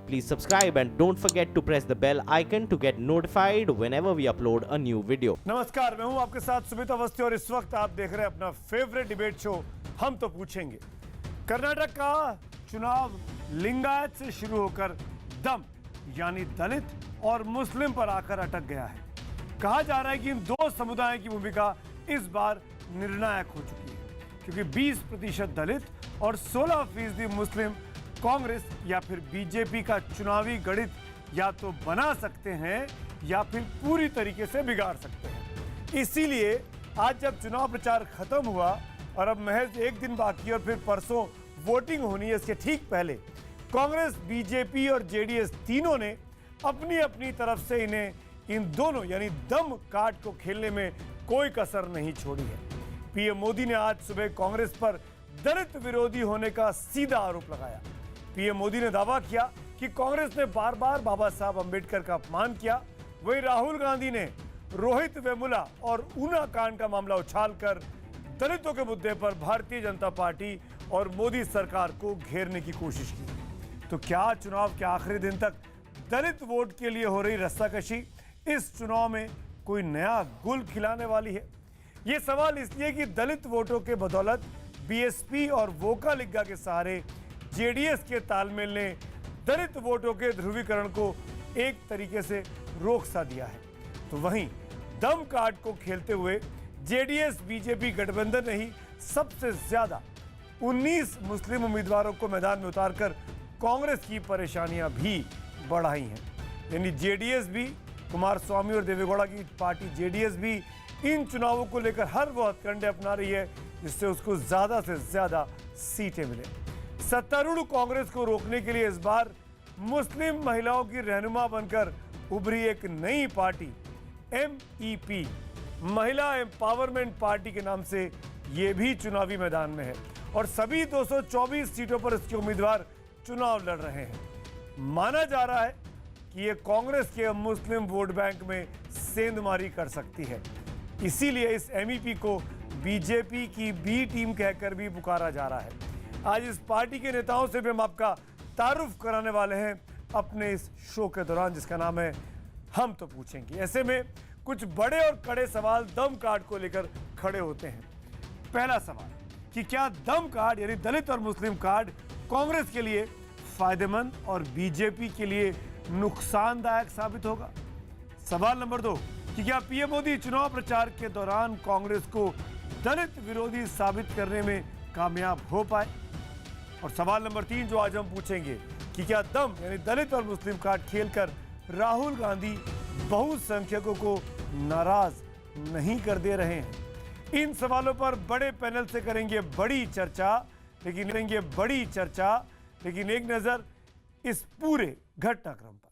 please subscribe and don't forget to press the bell icon to get notified whenever we upload a new video. नमस्कार, मैं हूं आपके साथ सुमित अवस्थी और इस वक्त आप देख रहे हैं अपना फेवरेट डिबेट शो हम तो पूछेंगे। कर्नाटक का चुनाव लिंगायत से शुरू होकर दम यानी दलित और मुस्लिम पर आकर अटक गया है। कहा जा रहा है कि इन दो समुदायों की भूमिका इस बार निर्णायक हो चुकी है, क्योंकि 20% दलित और 16% मुस्लिम कांग्रेस या फिर बीजेपी का चुनावी गणित या तो बना सकते हैं या फिर पूरी तरीके से बिगाड़ सकते हैं। इसीलिए आज जब चुनाव प्रचार खत्म हुआ और अब महज एक दिन बाकी और फिर परसों वोटिंग होनी है, इसके ठीक पहले कांग्रेस, बीजेपी और जेडीएस तीनों ने अपनी अपनी तरफ से इन्हें इन दोनों यानी दम कार्ड को खेलने में कोई कसर नहीं छोड़ी है। पीएम मोदी ने आज सुबह कांग्रेस पर दलित विरोधी होने का सीधा आरोप लगाया। पीएम मोदी ने दावा किया कि कांग्रेस ने बार बार बाबा साहब अंबेडकर का अपमान किया। वहीं राहुल गांधी ने रोहित वेमुला और ऊना कांड का मामला उछालकर दलितों के मुद्दे पर भारतीय जनता पार्टी और मोदी सरकार को घेरने की कोशिश की। तो क्या चुनाव के आखिरी दिन तक दलित वोट के लिए हो रही रस्साकशी इस चुनाव में कोई नया गुल खिलाने वाली है? ये सवाल इसलिए कि दलित वोटों के बदौलत बीएसपी और वोकालिगा के सहारे जेडीएस के तालमेल ने दलित वोटों के ध्रुवीकरण को एक तरीके से रोक सा दिया है। तो वहीं दम कार्ड को खेलते हुए जेडीएस बीजेपी गठबंधन ने ही सबसे ज्यादा 19 मुस्लिम उम्मीदवारों को मैदान में उतारकर कांग्रेस की परेशानियां भी बढ़ाई हैं। यानी जेडीएस भी, कुमार स्वामी और देवेगौड़ा की पार्टी जेडीएस भी इन चुनावों को लेकर हर वो हथकंडे अपना रही है जिससे उसको ज्यादा से ज्यादा सीटें मिले। सत्तारूढ़ कांग्रेस को रोकने के लिए इस बार मुस्लिम महिलाओं की रहनुमा बनकर उभरी एक नई पार्टी MEP, महिला एम्पावरमेंट पार्टी के नाम से ये भी चुनावी मैदान में है और सभी 224 सीटों पर इसके उम्मीदवार चुनाव लड़ रहे हैं। माना जा रहा है कि ये कांग्रेस के मुस्लिम वोट बैंक में सेंधमारी कर सकती है। इसीलिए इस MEP को बीजेपी की बी टीम कहकर भी पुकारा जा रहा है। आज इस पार्टी के नेताओं से भी हम आपका तारुफ कराने वाले हैं अपने इस शो के दौरान, जिसका नाम है हम तो पूछेंगे। ऐसे में कुछ बड़े और कड़े सवाल दम कार्ड को लेकर खड़े होते हैं। पहला सवाल कि क्या दम कार्ड यानी दलित और मुस्लिम कार्ड कांग्रेस के लिए फायदेमंद और बीजेपी के लिए नुकसानदायक साबित होगा? सवाल नंबर 2 कि क्या पीएम मोदी चुनाव प्रचार के दौरान कांग्रेस को दलित विरोधी साबित करने में कामयाब हो पाए? और सवाल नंबर 3 जो आज हम पूछेंगे कि क्या दम यानी दलित और मुस्लिम कार्ड खेलकर राहुल गांधी बहुसंख्यकों को नाराज नहीं कर दे रहे हैं? इन सवालों पर बड़े पैनल से करेंगे बड़ी चर्चा, लेकिन एक नजर इस पूरे घटनाक्रम पर।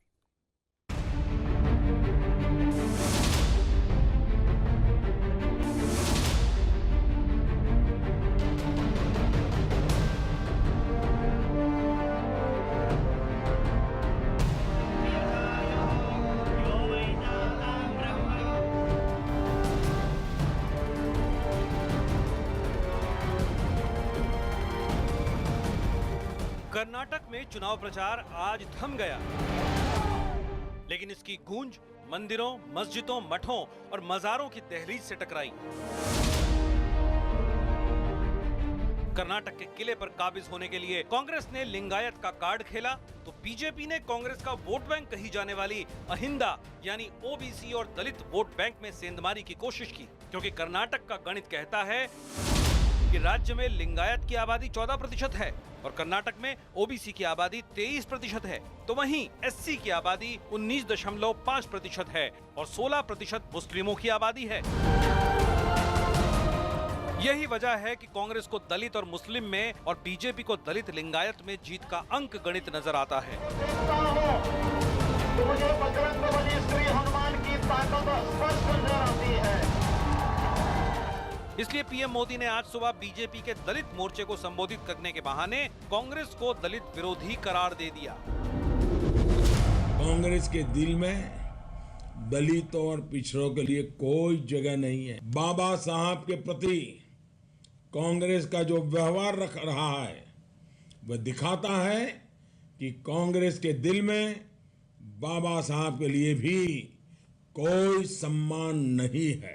कर्नाटक में चुनाव प्रचार आज थम गया, लेकिन इसकी गूंज मंदिरों, मस्जिदों, मठों और मजारों की दहलीज से टकराई। कर्नाटक के किले पर काबिज होने के लिए कांग्रेस ने लिंगायत का कार्ड खेला, तो बीजेपी ने कांग्रेस का वोट बैंक कही जाने वाली अहिंदा यानी ओबीसी और दलित वोट बैंक में सेंधमारी की कोशिश की, क्योंकि कर्नाटक का गणित कहता है कि राज्य में लिंगायत की आबादी 14% है और कर्नाटक में ओबीसी की आबादी 23% है, तो वहीं एससी की आबादी 19.5% है और 16% मुस्लिमों की आबादी है। यही वजह है कि कांग्रेस को दलित और मुस्लिम में और बीजेपी को दलित लिंगायत में जीत का अंक गणित नजर आता है। तो मुझे बजरंगबली श्री हनुमान की ताकत स्पष्ट नजर आती है। इसलिए पीएम मोदी ने आज सुबह बीजेपी के दलित मोर्चे को संबोधित करने के बहाने कांग्रेस को दलित विरोधी करार दे दिया। कांग्रेस के दिल में दलितों और पिछड़ों के लिए कोई जगह नहीं है। बाबा साहब के प्रति कांग्रेस का जो व्यवहार रख रहा है वह दिखाता है कि कांग्रेस के दिल में बाबा साहब के लिए भी कोई सम्मान नहीं है।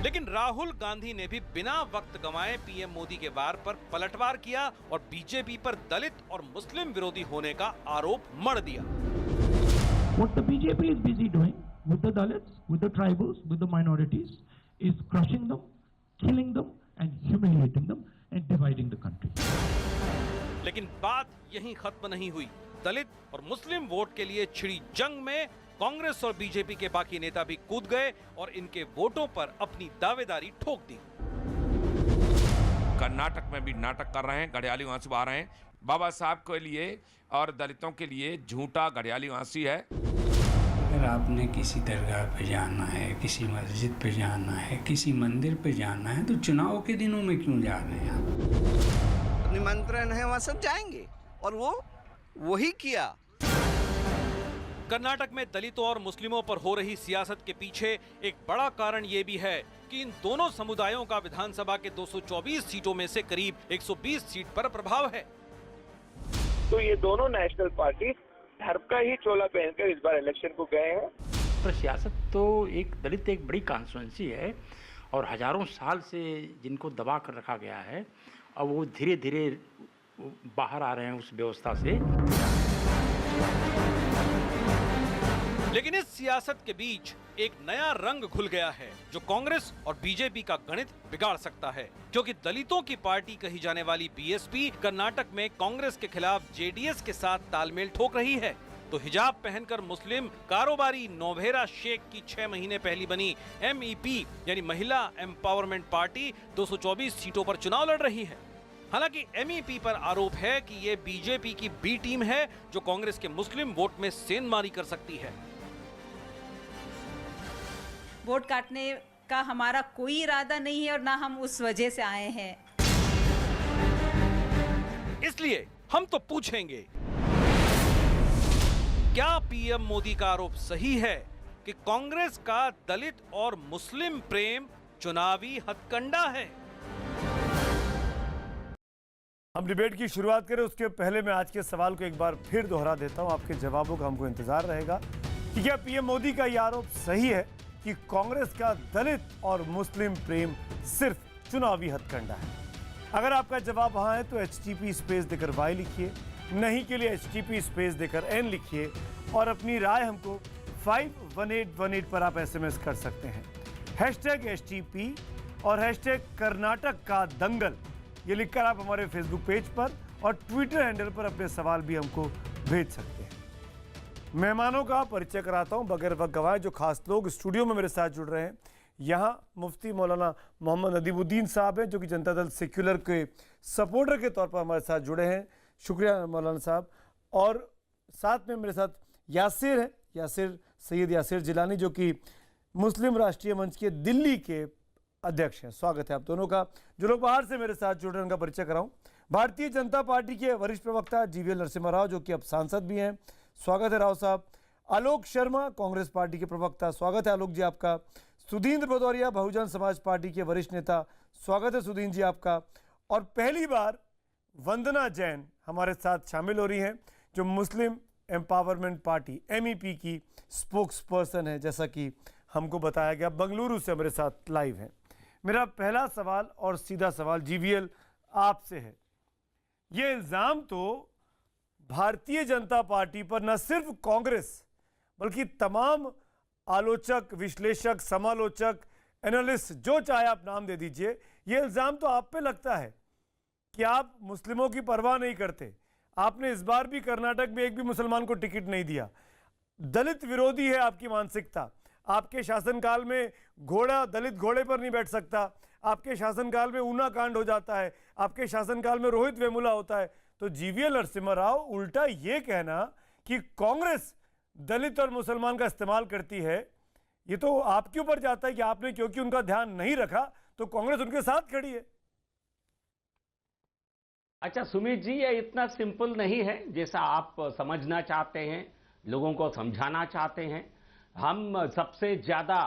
लेकिन राहुल गांधी ने भी बिना वक्त गंवाए पीएम मोदी के वार पर पलटवार किया और बीजेपी पर दलित और मुस्लिम विरोधी होने का आरोप मढ़ दिया। What the BJP is busy doing with the Dalits, with the tribals, with the minorities is crushing them, killing them and humiliating them and dividing the country. लेकिन बात यहीं खत्म नहीं हुई। दलित और मुस्लिम वोट के लिए छिड़ी जंग में कांग्रेस और बीजेपी के बाकी नेता भी कूद गए और इनके वोटों पर अपनी दावेदारी ठोक दी। कर्नाटक में भी नाटक कर रहे हैं, घड़ियाली आंसू आ रहे हैं। बाबा साहब के लिए और दलितों के लिए झूठा घड़ियाली आंसू है। अगर आपने किसी दरगाह पे जाना है, किसी मस्जिद पे जाना है, किसी मंदिर पे जाना है, तो चुनाव के दिनों में क्यों जा रहे हैं आप? निमंत्रण है, वहां सब जाएंगे और वो वही किया। कर्नाटक में दलितों और मुस्लिमों पर हो रही सियासत के पीछे एक बड़ा कारण ये भी है कि इन दोनों समुदायों का विधानसभा के 224 सीटों में से करीब 120 सीट पर प्रभाव है। तो ये दोनों नेशनल पार्टी धर्म का ही चोला पहनकर इस बार इलेक्शन को गए हैं। पर सियासत तो एक दलित एक बड़ी कॉन्स्टिट्यूंसी है और हजारों साल से जिनको दबा कर रखा गया है, अब वो धीरे धीरे बाहर आ रहे हैं उस व्यवस्था से। लेकिन इस सियासत के बीच एक नया रंग घुल गया है जो कांग्रेस और बीजेपी का गणित बिगाड़ सकता है, क्योंकि दलितों की पार्टी कही जाने वाली बीएसपी कर्नाटक में कांग्रेस के खिलाफ जेडीएस के साथ तालमेल ठोक रही है। तो हिजाब पहनकर मुस्लिम कारोबारी नोभेरा शेख की 6 महीने पहले बनी MEP यानी महिला एम्पावरमेंट पार्टी 224 सीटों पर चुनाव लड़ रही है। हालांकि MEP पर आरोप है कि ये बीजेपी की बी टीम है जो कांग्रेस के मुस्लिम वोट में सेंधमारी कर सकती है। वोट काटने का हमारा कोई इरादा नहीं है और ना हम उस वजह से आए हैं। इसलिए हम तो पूछेंगे, क्या पीएम मोदी का आरोप सही है कि कांग्रेस का दलित और मुस्लिम प्रेम चुनावी हथकंडा है? हम डिबेट की शुरुआत करें उसके पहले मैं आज के सवाल को एक बार फिर दोहरा देता हूं। आपके जवाबों का हमको इंतजार रहेगा कि क्या पीएम मोदी का यह आरोप सही है कि कांग्रेस का दलित और मुस्लिम प्रेम सिर्फ चुनावी हथकंडा है। अगर आपका जवाब हाँ है तो HTP स्पेस देकर Y लिखिए, नहीं के लिए HTP स्पेस देकर N लिखिए और अपनी राय हमको 51818 पर आप SMS कर सकते हैं। #HTP और #कर्नाटक का दंगल ये लिखकर आप हमारे फेसबुक पेज पर और ट्विटर हैंडल पर अपने सवाल भी हमको भेज सकते हैं। मेहमानों का परिचय कराता हूं बगैर वक्त गवाए जो खास लोग स्टूडियो में मेरे साथ जुड़ रहे हैं। यहाँ मुफ्ती मौलाना मोहम्मद नदीमुद्दीन साहब हैं जो कि जनता दल सेक्युलर के सपोर्टर के तौर पर हमारे साथ जुड़े हैं। शुक्रिया मौलाना साहब। और साथ में मेरे साथ यासिर हैं, सैयद यासिर जिलानी जो कि मुस्लिम राष्ट्रीय मंच के दिल्ली के अध्यक्ष हैं। स्वागत है आप दोनों का। जो लोग बाहर से मेरे साथ जुड़ रहे हैं उनका परिचय कराऊं। भारतीय जनता पार्टी के वरिष्ठ प्रवक्ता GVL नरसिम्हा राव जो कि अब सांसद भी हैं। स्वागत है राव साहब। आलोक शर्मा कांग्रेस पार्टी के प्रवक्ता, स्वागत है आलोक जी आपका। सुधींद्र भदौरिया बहुजन समाज पार्टी के वरिष्ठ नेता, स्वागत है सुधींद्र जी आपका। और पहली बार वंदना जैन हमारे साथ शामिल हो रही हैं जो मुस्लिम एम्पावरमेंट पार्टी MEP की स्पोक्स पर्सन है, जैसा कि हमको बताया गया। बंगलुरु से हमारे साथ लाइव हैं। मेरा पहला सवाल और सीधा सवाल GVL आपसे है। ये इल्ज़ाम तो भारतीय जनता पार्टी पर न सिर्फ कांग्रेस बल्कि तमाम आलोचक, विश्लेषक, समालोचक, एनालिस्ट जो चाहे आप नाम दे दीजिए, ये इल्ज़ाम तो आप पे लगता है कि आप मुस्लिमों की परवाह नहीं करते। आपने इस बार भी कर्नाटक में एक भी मुसलमान को टिकट नहीं दिया। दलित विरोधी है आपकी मानसिकता। आपके शासनकाल में घोड़ा दलित घोड़े पर नहीं बैठ सकता। आपके शासनकाल में ऊना कांड हो जाता है। आपके शासनकाल में रोहित वेमुला होता है। तो GVL नरसिम्हा राव उल्टा ये कहना कि कांग्रेस दलित और मुसलमान का इस्तेमाल करती है, ये तो आपके ऊपर जाता है कि आपने क्योंकि उनका ध्यान नहीं रखा तो कांग्रेस उनके साथ खड़ी है। अच्छा सुमित जी, ये इतना सिंपल नहीं है जैसा आप समझना चाहते हैं, लोगों को समझाना चाहते हैं। हम सबसे ज्यादा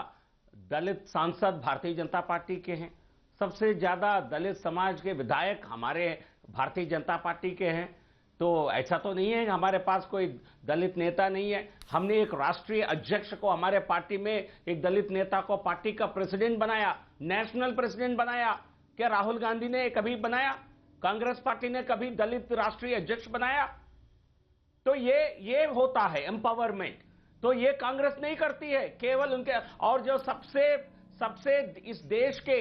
दलित सांसद भारतीय जनता पार्टी के हैं, सबसे ज्यादा दलित समाज के विधायक हमारे भारतीय जनता पार्टी के हैं। तो ऐसा तो नहीं है कि हमारे पास कोई दलित नेता नहीं है। हमने एक राष्ट्रीय अध्यक्ष को हमारे पार्टी में, एक दलित नेता को पार्टी का प्रेसिडेंट बनाया, नेशनल प्रेसिडेंट बनाया। क्या राहुल गांधी ने कभी बनाया? कांग्रेस पार्टी ने कभी दलित राष्ट्रीय अध्यक्ष बनाया? तो ये होता है एम्पावरमेंट। तो ये कांग्रेस नहीं करती है, केवल उनके। और जो सबसे इस देश के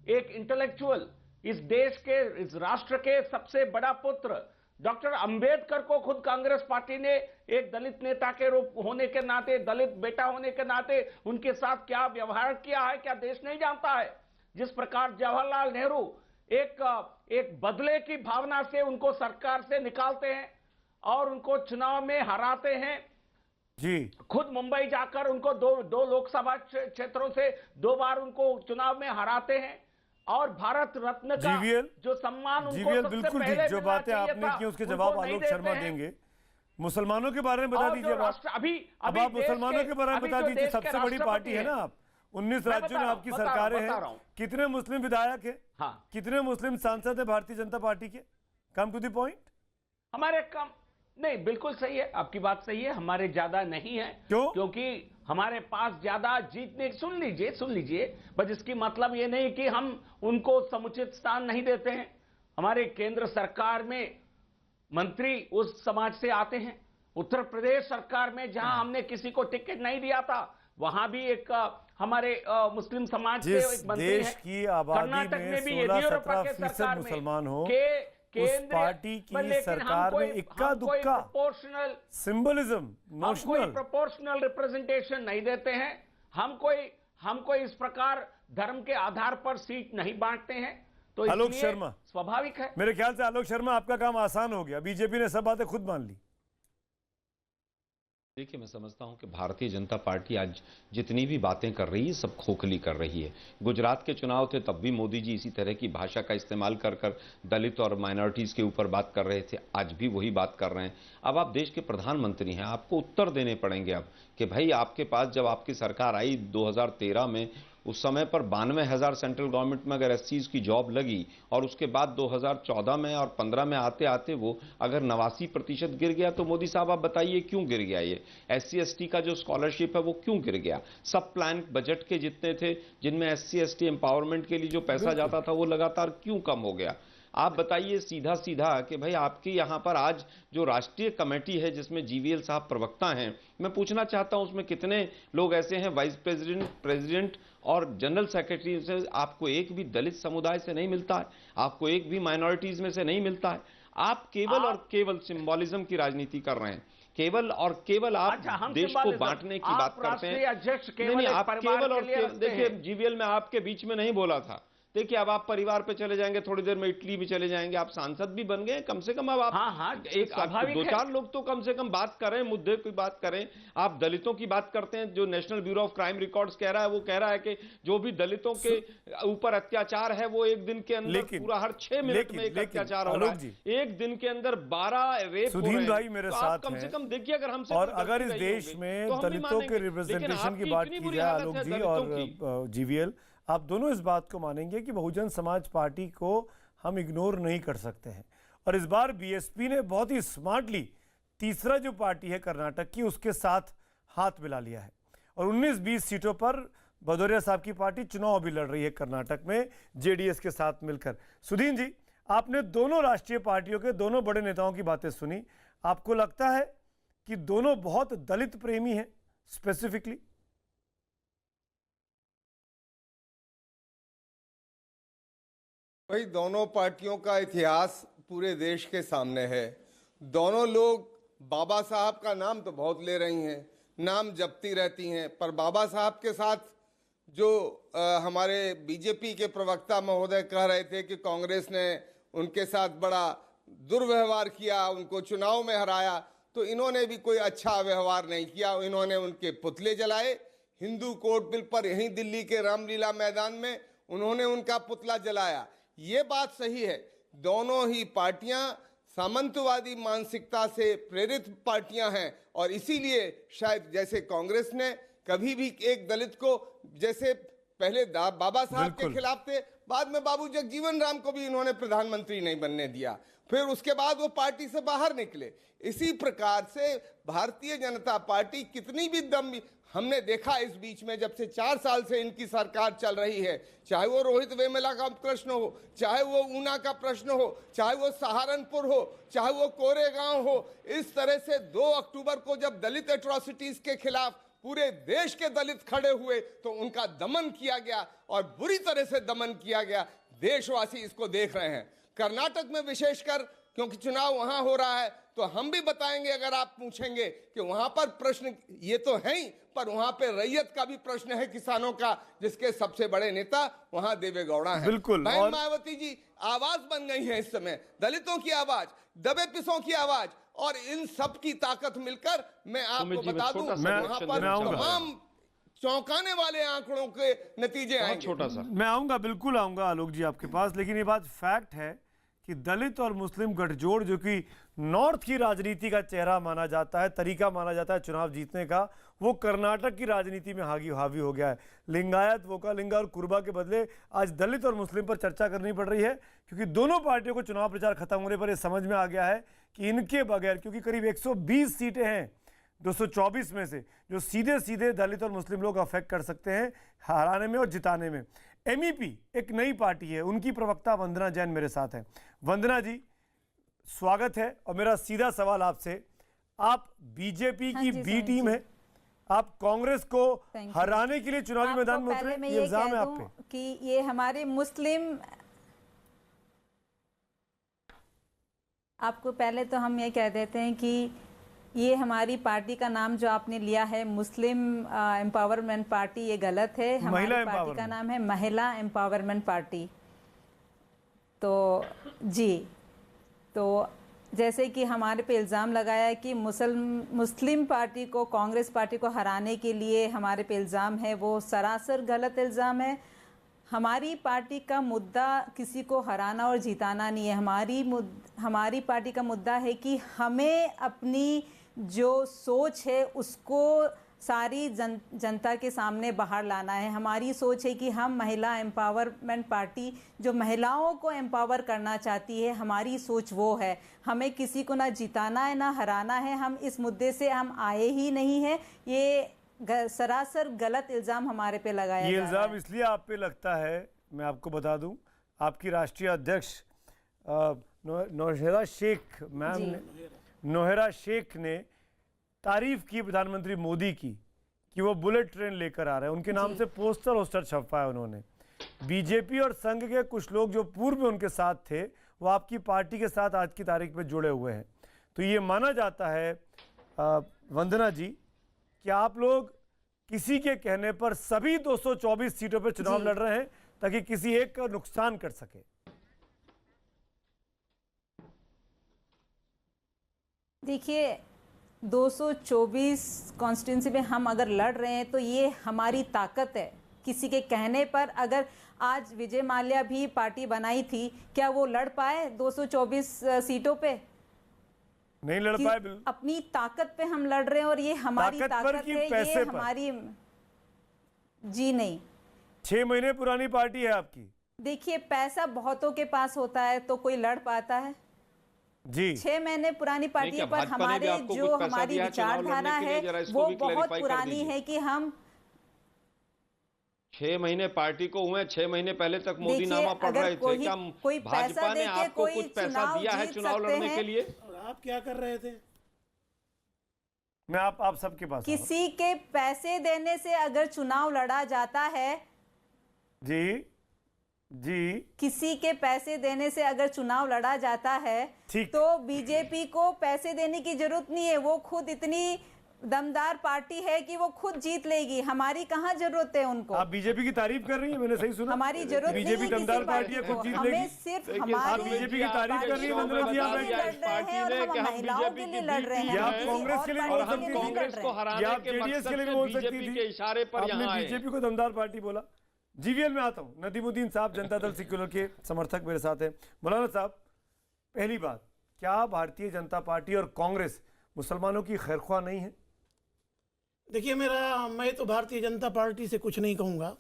एक इंटेलेक्चुअल, इस देश के, इस राष्ट्र के सबसे बड़ा पुत्र डॉक्टर अंबेडकर को खुद कांग्रेस पार्टी ने एक दलित नेता के रूप होने के नाते, दलित बेटा होने के नाते उनके साथ क्या व्यवहार किया है, क्या देश नहीं जानता है? जिस प्रकार जवाहरलाल नेहरू एक बदले की भावना से उनको सरकार से निकालते हैं और उनको चुनाव में हराते हैं जी। खुद मुंबई जाकर उनको दो लोकसभा क्षेत्रों से 2 बार उनको चुनाव में हराते हैं और भारत रत्न का जो सम्मान उनको सबसे बिल्कुल पहले ठीक। जो बातें आपने की उसके जवाब आलोक शर्मा देंगे। मुसलमानों के बारे में बता दीजिए। अब आप मुसलमानों के बारे में बता दीजिए। सबसे बड़ी पार्टी है ना आप, 19 राज्यों में आपकी सरकारें हैं। कितने मुस्लिम विधायक है? हाँ। कितने मुस्लिम सांसद है भारतीय जनता पार्टी के? Come to the point. हमारे कम नहीं, बिल्कुल सही है, आपकी बात सही है। हमारे ज्यादा नहीं है। क्यों? क्योंकि हमारे पास ज्यादा जीतने, सुन लीजिए, बस इसकी मतलब ये नहीं कि हम उनको समुचित स्थान नहीं देते हैं। हमारे केंद्र सरकार में मंत्री उस समाज से आते हैं। उत्तर प्रदेश सरकार में जहां हमने किसी को टिकट नहीं दिया था, वहां भी एक हमारे मुस्लिम समाज से एक मंत्री है। देश की आबादी में 16-17% मुसलमान हो, उस पार्टी की सरकार में इक्का दुक्का सिंबलिज्म, नोशनल प्रोपोर्शनल रिप्रेजेंटेशन नहीं देते हैं। हम कोई इस प्रकार धर्म के आधार पर सीट नहीं बांटते हैं। तो आलोक शर्मा, स्वाभाविक है। मेरे ख्याल से आलोक शर्मा आपका काम आसान हो गया। बीजेपी ने सब बातें खुद मान ली। देखिए, मैं समझता हूं कि भारतीय जनता पार्टी आज जितनी भी बातें कर रही है सब खोखली कर रही है। गुजरात के चुनाव थे तब भी मोदी जी इसी तरह की भाषा का इस्तेमाल कर दलित और माइनॉरिटीज के ऊपर बात कर रहे थे। आज भी वही बात कर रहे हैं। अब आप देश के प्रधानमंत्री हैं, आपको उत्तर देने पड़ेंगे अब कि भाई आपके पास जब आपकी सरकार आई 2013 में, उस समय पर 92,000 सेंट्रल गवर्नमेंट में अगर एससीज की जॉब लगी और उसके बाद 2014 में और 15 में आते आते वो अगर 89% गिर गया, तो मोदी साहब आप बताइए क्यों गिर गया? ये एससी एसटी का जो स्कॉलरशिप है वो क्यों गिर गया? सब प्लान बजट के जितने थे जिनमें एससी एसटी एम्पावरमेंट के लिए जो पैसा जाता था वो लगातार क्यों कम हो गया? आप बताइए सीधा सीधा कि भाई आपके यहाँ पर आज जो राष्ट्रीय कमेटी है जिसमें जीवीएल साहब प्रवक्ता हैं, मैं पूछना चाहता हूं उसमें कितने लोग ऐसे हैं वाइस प्रेसिडेंट, प्रेसिडेंट और जनरल सेक्रेटरी से आपको एक भी दलित समुदाय से नहीं मिलता है? आपको एक भी माइनॉरिटीज में से नहीं मिलता है? आप केवल और केवल सिंबॉलिज्म की राजनीति कर रहे हैं। केवल और केवल आप देश को बांटने की बात करते हैं। नहीं, आप केवल और देखिए, जीवीएल में आपके बीच में नहीं बोला था। देखिए, अब आप परिवार पे चले जाएंगे, थोड़ी देर में इटली भी चले जाएंगे, आप सांसद भी बन गए कम से कम। अब आप एक 2-4 लोग तो कम से कम बात करें, मुद्दे की बात करें। आप दलितों की बात करते हैं। जो national bureau of crime records कह रहा है, वो कह रहा है कि जो भी दलितों के ऊपर अत्याचार है वो एक दिन के अंदर पूरा हर 6 मिनट में एक अत्याचार हो रहा है। एक दिन के अंदर 12 रेप हो रहे हैं। भाई मेरे साथ कम से कम देखिए, अगर हमसे और अगर इस देश में दलितों के रिप्रेजेंटेशन की बात की जाए, आलोक जी और जीवीएल, आप दोनों इस बात को मानेंगे कि बहुजन समाज पार्टी को हम इग्नोर नहीं कर सकते हैं। और इस बार बीएसपी ने बहुत ही स्मार्टली तीसरा जो पार्टी है कर्नाटक की, उसके साथ हाथ मिला लिया है और 19-20 सीटों पर भदौरिया साहब की पार्टी चुनाव भी लड़ रही है कर्नाटक में जेडीएस के साथ मिलकर। सुधीन जी, आपने दोनों राष्ट्रीय पार्टियों के दोनों बड़े नेताओं की बातें सुनी। आपको लगता है कि दोनों बहुत दलित प्रेमी हैं स्पेसिफिकली? भाई, दोनों पार्टियों का इतिहास पूरे देश के सामने है। दोनों लोग बाबा साहब का नाम तो बहुत ले रही हैं, नाम जपती रहती हैं, पर बाबा साहब के साथ जो हमारे बीजेपी के प्रवक्ता महोदय कह रहे थे कि कांग्रेस ने उनके साथ बड़ा दुर्व्यवहार किया, उनको चुनाव में हराया, तो इन्होंने भी कोई अच्छा व्यवहार नहीं किया। इन्होंने उनके पुतले जलाए। हिंदू कोर्ट बिल पर यहीं दिल्ली के रामलीला मैदान में उन्होंने उनका पुतला जलाया। ये बात सही है, दोनों ही पार्टियां सामंतवादी मानसिकता से प्रेरित पार्टियां हैं और इसीलिए शायद जैसे कांग्रेस ने कभी भी एक दलित को, जैसे पहले बाबा साहब के खिलाफ थे, बाद में बाबू जगजीवन राम को भी इन्होंने प्रधानमंत्री नहीं बनने दिया, फिर उसके बाद वो पार्टी से बाहर निकले। इसी प्रकार से भारतीय जनता पार्टी कितनी भी दम हमने देखा इस बीच में, जब से 4 साल से इनकी सरकार चल रही है, चाहे वो रोहित वेमुला का प्रश्न हो, चाहे वो ऊना का प्रश्न हो, चाहे वो सहारनपुर हो, चाहे वो कोरेगांव हो, इस तरह से 2 अक्टूबर को जब दलित एट्रोसिटीज के खिलाफ पूरे देश के दलित खड़े हुए तो उनका दमन किया गया और बुरी तरह से दमन किया गया। देशवासी इसको देख रहे हैं। कर्नाटक में विशेषकर क्योंकि चुनाव वहां हो रहा है, तो हम भी बताएंगे अगर आप पूछेंगे कि वहां पर प्रश्न ये तो है ही, पर वहां पे रैयत का भी प्रश्न है, किसानों का, जिसके सबसे बड़े नेता वहां देवेगौड़ा हैं। बिल्कुल। बहन मायावती जी आवाज बन गई है इस समय, दलितों की आवाज, दबे पिसों की आवाज, और इन सब की ताकत मिलकर मैं आपको बता दूं वहां पर तमाम चौंकाने वाले आंकड़ों के नतीजे आएंगे। छोटा सा मैं आऊंगा, बिल्कुल आऊंगा आलोक जी आपके पास, लेकिन ये बात फैक्ट है कि दलित और मुस्लिम गठजोड़ जो कि नॉर्थ की राजनीति का चेहरा माना जाता है, तरीका माना जाता है चुनाव जीतने का, वो कर्नाटक की राजनीति में हावी हो गया है। लिंगायत, वोकालिंगा और कुर्बा के बदले आज दलित और मुस्लिम पर चर्चा करनी पड़ रही है, क्योंकि दोनों पार्टियों को चुनाव प्रचार खत्म होने पर यह समझ में आ गया है कि इनके बगैर, क्योंकि करीब 120 सीटें हैं 224 में से, जो सीधे सीधे दलित और मुस्लिम लोग अफेक्ट कर सकते हैं हराने में और जिताने में। MEP एक नई पार्टी है, उनकी प्रवक्ता वंदना जैन मेरे साथ हैं। वंदना जी स्वागत है, और मेरा सीधा सवाल आपसे, आप बीजेपी की बी टीम है, आप कांग्रेस को हराने के लिए चुनावी मैदान में उतरे, ये इल्जाम है आप पे कि ये हमारे मुस्लिम, आपको पहले तो हम ये कह देते हैं कि ये हमारी पार्टी का नाम जो आपने लिया है मुस्लिम एम्पावरमेंट पार्टी, ये गलत है। हमारी पार्टी का नाम है महिला एम्पावरमेंट पार्टी। तो जी, तो जैसे कि हमारे पे इल्ज़ाम लगाया है कि मुस्लिम पार्टी को, कांग्रेस पार्टी को हराने के लिए हमारे पे इल्ज़ाम है, वो सरासर गलत इल्ज़ाम है। हमारी पार्टी का मुद्दा किसी को हराना और जिताना नहीं है। हमारी पार्टी का मुद्दा है कि हमें अपनी जो सोच है उसको सारी जनता के सामने बाहर लाना है। हमारी सोच है कि हम महिला एम्पावरमेंट पार्टी जो महिलाओं को एम्पावर करना चाहती है, हमारी सोच वो है। हमें किसी को ना जिताना है ना हराना है। हम इस मुद्दे से हम आए ही नहीं है। ये सरासर गलत इल्ज़ाम हमारे पे लगाया ये इल्ज़ाम इसलिए आप पे लगता है, मैं आपको बता दूं, आपकी राष्ट्रीय अध्यक्ष नौशेरा शेख मैम, नौशेरा शेख ने तारीफ की प्रधानमंत्री मोदी की कि वो बुलेट ट्रेन लेकर आ रहे हैं। उनके नाम से पोस्टर वोस्टर छपवाया उन्होंने। बीजेपी और संघ के कुछ लोग जो पूर्व में उनके साथ थे, वो आपकी पार्टी के साथ आज की तारीख में जुड़े हुए हैं। तो ये माना जाता है वंदना जी कि आप लोग किसी के कहने पर सभी 224 सीटों पर चुनाव लड़ रहे हैं ताकि किसी एक का नुकसान कर सके। देखिए, 224 कॉन्स्टिट्यूंसी में हम अगर लड़ रहे हैं तो ये हमारी ताकत है। किसी के कहने पर, अगर आज विजय माल्या भी पार्टी बनाई थी, क्या वो लड़ पाए 224 सीटों पे? नहीं लड़ पाए। अपनी ताकत पे हम लड़ रहे हैं और ये हमारी ताकत है, ये हमारी जी नहीं। 6 महीने पुरानी पार्टी है आपकी। देखिए, पैसा बहुतों के पास होता है तो कोई लड़ पाता है जी। 6 महीने पुरानी पार्टी है, पर हमारे जो हमारी विचारधारा है वो बहुत पुरानी है कि हम 6 महीने पार्टी को हुए, 6 महीने पहले तक मोदी नामा पढ़ रहे थे। क्या भाजपा ने आपको कुछ पैसा दिया है चुनाव लड़ने के लिए? आप क्या कर रहे थे? मैं आप सबके पास, किसी के पैसे देने से अगर चुनाव लड़ा जाता है जी, किसी के पैसे देने से अगर चुनाव लड़ा जाता है तो बीजेपी को पैसे देने की जरूरत नहीं है। वो खुद इतनी दमदार पार्टी है कि वो खुद जीत लेगी। हमारी कहाँ जरूरत है उनको? आप बीजेपी की तारीफ कर रही हैं, मैंने सही सुना? हमारी जरूरत नहीं है। बीजेपी दमदार पार्टी है, खुद जीत लेगी। हमें सिर्फ हमारी बीजेपी की तारीफ कर रही है वंदना जी, आप महिलाओं के लिए लड़ रहे हैं। आप कांग्रेस के लिए बोल सकती थी, कांग्रेस को हराने के जेडीएस के लिए भी बोल सकती थी, के इशारे पर आपने बीजेपी को दमदार पार्टी बोला। जीवीएल में आता हूँ, नदीमुद्दीन साहब जनता दल सेक्युलर के समर्थक मेरे साथ हैं। मौलाना साहब, पहली बात, क्या भारतीय जनता पार्टी और कांग्रेस मुसलमानों की खैरख्वाह नहीं है? देखिए, मैं तो भारतीय जनता पार्टी से कुछ नहीं कहूँगा।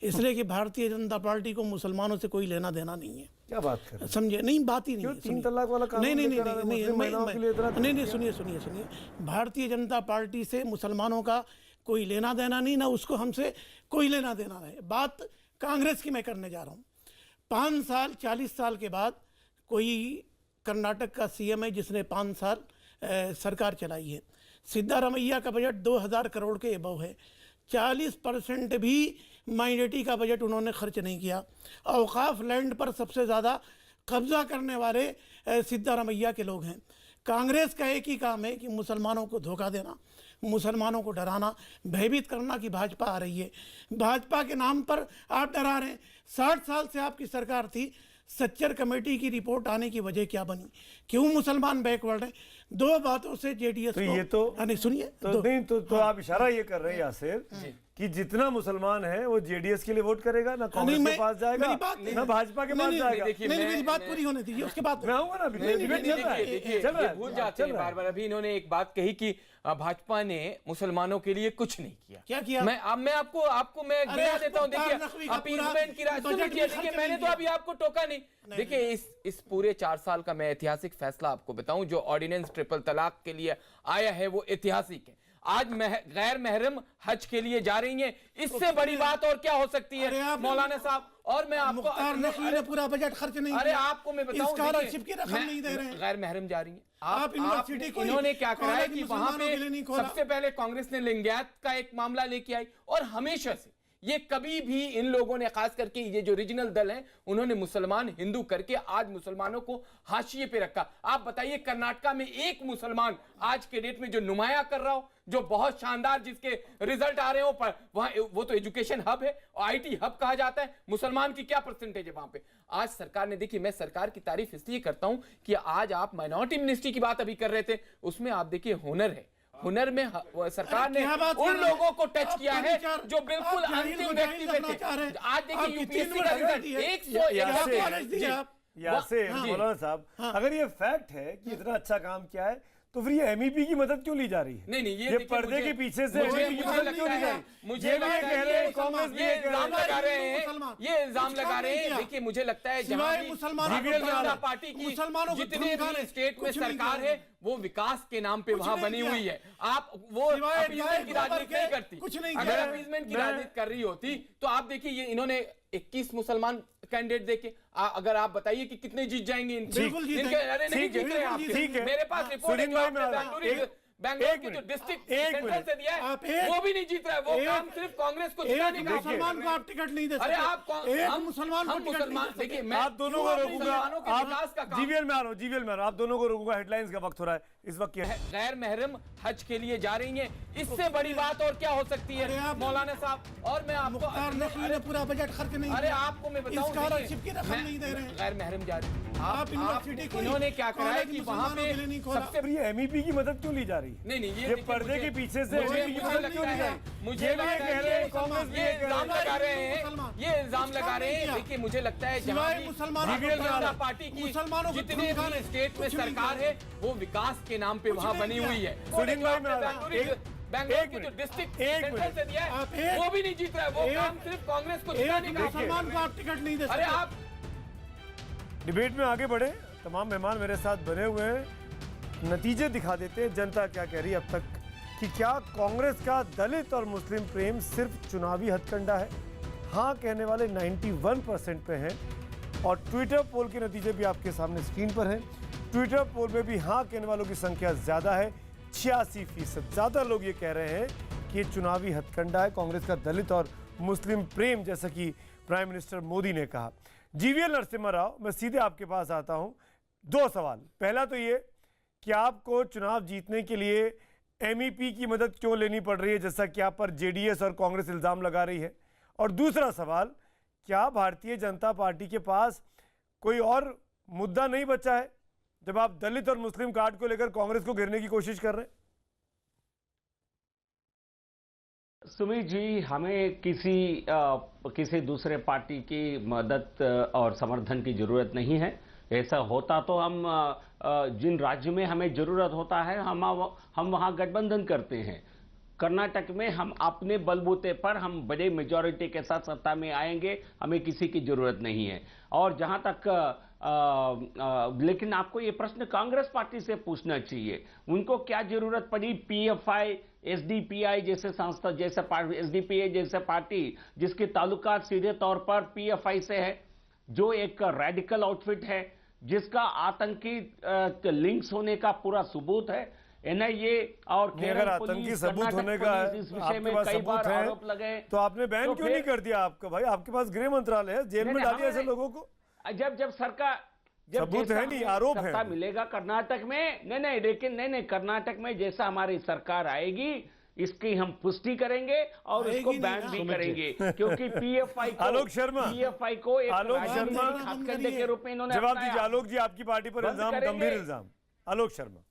इसलिए कि भारतीय जनता पार्टी को मुसलमानों से कोई लेना देना नहीं है। क्या बात कर रहे हैं? समझे? नहीं, बात ही नहीं है। 3 तलाक वाला कानून नहीं, लेकर आ रहे हैं, मुस्लिम महिलाओं के लिए इतना नहीं, सुनिए। भारतीय जनता पार्टी से मुसलमानों का कोई लेना देना नहीं, ना उसको हमसे कोई लेना देना है। बात कांग्रेस की मैं करने जा रहा हूँ। 5 साल 40 साल के बाद कोई कर्नाटक का सीएम है जिसने 5 साल सरकार चलाई है। सिद्धारमैया का बजट 2000 करोड़ के अबव है। 40% भी माइनॉरिटी का बजट उन्होंने खर्च नहीं किया। औकाफ लैंड पर सबसे ज़्यादा कब्जा करने वाले सिद्धारमैया के लोग हैं। कांग्रेस का एक ही काम है कि मुसलमानों को धोखा देना, मुसलमानों को डराना, भयभीत करना कि भाजपा आ रही है। भाजपा के नाम पर आप डरा रहे हैं। 60 साल से आपकी सरकार थी। सच्चर कमेटी की रिपोर्ट आने की वजह क्या बनी? क्यों मुसलमान बैकवर्ड हैं? 2 बातों से जेडीएस तो ये तो नहीं, सुनिए तो आप इशारा ये कर रहे हैं यासिर कि जितना मुसलमान है वो जेडीएस के लिए वोट करेगा, ना कांग्रेस के पास जाएगा, ना भाजपा के पास जाएगा। नहीं, मेरी बात पूरी होने दीजिए, उसके बाद मैं आऊंगा ना। देखिए भूल जाते हैं बार-बार। अभी इन्होंने एक बात कही कि भाजपा ने मुसलमानों के लिए कुछ नहीं किया। क्या किया? मैं आपको मैं गिना देता हूं। देखिए अपीसमेंट की राजनीति किया। देखिए मैंने तो अभी आपको टोका नहीं। देखिए इस पूरे 4 साल का मैं ऐतिहासिक फैसला आपको बताऊं। जो ऑर्डिनेंस ट्रिपल तलाक के लिए आया है वो ऐतिहासिक है। आज गैर महरम हज के लिए जा रही हैं। इससे बड़ी बात और क्या हो सकती है मौलाना साहब? और मैं आपको पूरा बजट खर्च नहीं। अरे आपको मैं बताऊं, स्कॉलरशिप की रकम नहीं दे रहे हैं। गैर महरम जा रही है। आप यूनिवर्सिटी को इन्होंने क्या करा है कि वहां पे सबसे पहले कांग्रेस ने लिंगायत का एक मामला लेके आई और हमेशा से ये कभी भी इन लोगों ने, खास करके ये जो रीजनल दल हैं, उन्होंने मुसलमान हिंदू करके आज मुसलमानों को हाशिए पे रखा। आप बताइए कर्नाटका में एक मुसलमान आज के डेट में जो नुमाया कर रहा हो, जो बहुत शानदार जिसके रिजल्ट आ रहे हो, पर वहां वो तो एजुकेशन हब है, आईटी हब कहा जाता है। मुसलमान की क्या परसेंटेज है वहां पे? आज सरकार ने, देखिए मैं सरकार की तारीफ इसलिए करता हूं कि आज आप माइनॉरिटी मिनिस्ट्री की बात अभी कर रहे थे, उसमें आप देखिए हुनर है। हुनर में सरकार ने उन लोगों को टच किया है जो बिल्कुल अंतिम व्यक्ति में थे। आज देखिए यूपीएससी का रिजल्ट 100। यासिर मौलाना साहब, अगर ये फैक्ट है कि इतना अच्छा काम किया है तो फिर ये एमईपी की मदद क्यों ली जा रही है? नहीं, ये पर्दे के पीछे से एमईपी की मदद क्यों ली जा रही है? मुझे ये इल्जाम लगा रहे हैं। देखिए मुझे लगता है भारतीय जनता पार्टी की जितने भी स्टेट में सरकार है वो विकास के नाम पे वहां बनी हुई है। आप वो अपीसमेंट की राजनीति नहीं करती। अगर अपीसमेंट की राजनीति कर रही होती तो आप देखिए ये इन्होंने 21 मुसलमान कैंडिडेट देके अगर आप बताइए कि कितने जीत जाएंगे इनके? अरे नहीं जीत रहे आप। मेरे पास रिपोर्ट है बैंगलोर की जो डिस्ट्रिक्ट सेंटर से दिया है वो भी नहीं जीत रहा है। वो काम सिर्फ कांग्रेस को जिताने का। मुसलमान को आप टिकट नहीं दे सकते। अरे आप हम मुसलमान देखिए मैं आप दोनों को रोकूंगा। जीवीएल में आ रहा हूँ। आप दोनों को रोकूंगा। हेडलाइंस का वक्त हो रहा है इस वक्त। गैर महरम हज के लिए जा रही हैं। इससे बड़ी बात और क्या हो सकती है मौलाना साहब? और मैं आपको पूरा बजट खर्च नहीं। अरे आपको मैं बताऊं, स्कॉलरशिप की रकम नहीं दे रहे हैं। गैर महरम जा रही है। आप यूनिवर्सिटी को इन्होंने क्या करा है कि वहां पे सबसे एमईपी की मदद क्यों ली जा रही है? नहीं, ये पर्दे के पीछे से मुझे इल्जाम लगा रहे हैं। देखिए मुझे लगता है भारतीय जनता पार्टी की जितने भी स्टेट में सरकार है वो विकास के नाम पे वहां बनी हुई है। बैंगलोर की जो डिस्ट्रिक्ट सेंटर से दिया है वो भी नहीं जीत रहा है। वो काम सिर्फ कांग्रेस को जिताने का। मुसलमान को आप टिकट नहीं दे सकते। अरे आप डिबेट में आगे बढ़े। तमाम मेहमान मेरे साथ बने हुए हैं। नतीजे दिखा देते हैं जनता क्या कह रही है अब तक कि क्या कांग्रेस का दलित और मुस्लिम प्रेम सिर्फ चुनावी हथकंडा है? हाँ कहने वाले 91% पे हैं और ट्विटर पोल के नतीजे भी आपके सामने स्क्रीन पर हैं। ट्विटर पोल में भी हाँ कहने वालों की संख्या ज़्यादा है, 86%। ज़्यादा लोग ये कह रहे हैं कि ये चुनावी हथकंडा है कांग्रेस का दलित और मुस्लिम प्रेम, जैसा कि प्राइम मिनिस्टर मोदी ने कहा। जीवीएल नरसिम्हा राव, मैं सीधे आपके पास आता हूं। 2 सवाल। पहला तो ये कि आपको चुनाव जीतने के लिए एमईपी की मदद क्यों लेनी पड़ रही है, जैसा कि आप पर जेडीएस और कांग्रेस इल्जाम लगा रही है? और दूसरा सवाल, क्या भारतीय जनता पार्टी के पास कोई और मुद्दा नहीं बचा है जब आप दलित और मुस्लिम कार्ड को लेकर कांग्रेस को घेरने की कोशिश कर रहे हैं? सुमित जी, हमें किसी दूसरे पार्टी की मदद और समर्थन की जरूरत नहीं है। ऐसा होता तो हम जिन राज्य में हमें जरूरत होता है हम वहां गठबंधन करते हैं। कर्नाटक में हम अपने बलबूते पर हम बड़े मेजॉरिटी के साथ सत्ता में आएंगे, हमें किसी की जरूरत नहीं है। और जहां तक लेकिन आपको ये प्रश्न कांग्रेस पार्टी से पूछना चाहिए, उनको क्या जरूरत पड़ी पीएफआई एसडीपीआई जैसे संस्था, जैसे एसडीपीआई जैसे पार्टी जिसके ताल्लुकात सीधे तौर पर पीएफआई से है, जो एक रेडिकल आउटफिट है, जिसका आतंकी लिंक्स होने का पूरा सबूत है। एनआईए और अगर आतंकी सबूत होने का आपके पास सबूत है तो आपने बैन क्यों नहीं कर दिया? आपका भाई, आपके पास गृह मंत्रालय है, जेल में डालिए ऐसे लोगों को। जब सरकार सबूत है नहीं, आरोप है। मिलेगा कर्नाटक में, नहीं लेकिन नहीं कर्नाटक में जैसा हमारी सरकार आएगी इसकी हम पुष्टि करेंगे और उसको बैन भी करेंगे, क्योंकि पीएफआई को आलोक शर्मा को एक हथकंडे के रूप में इन्होंने जवाब दीजिए। आलोक जी, आपकी पार्टी पर इल्जाम, गंभीर इल्जाम। आलोक शर्मा,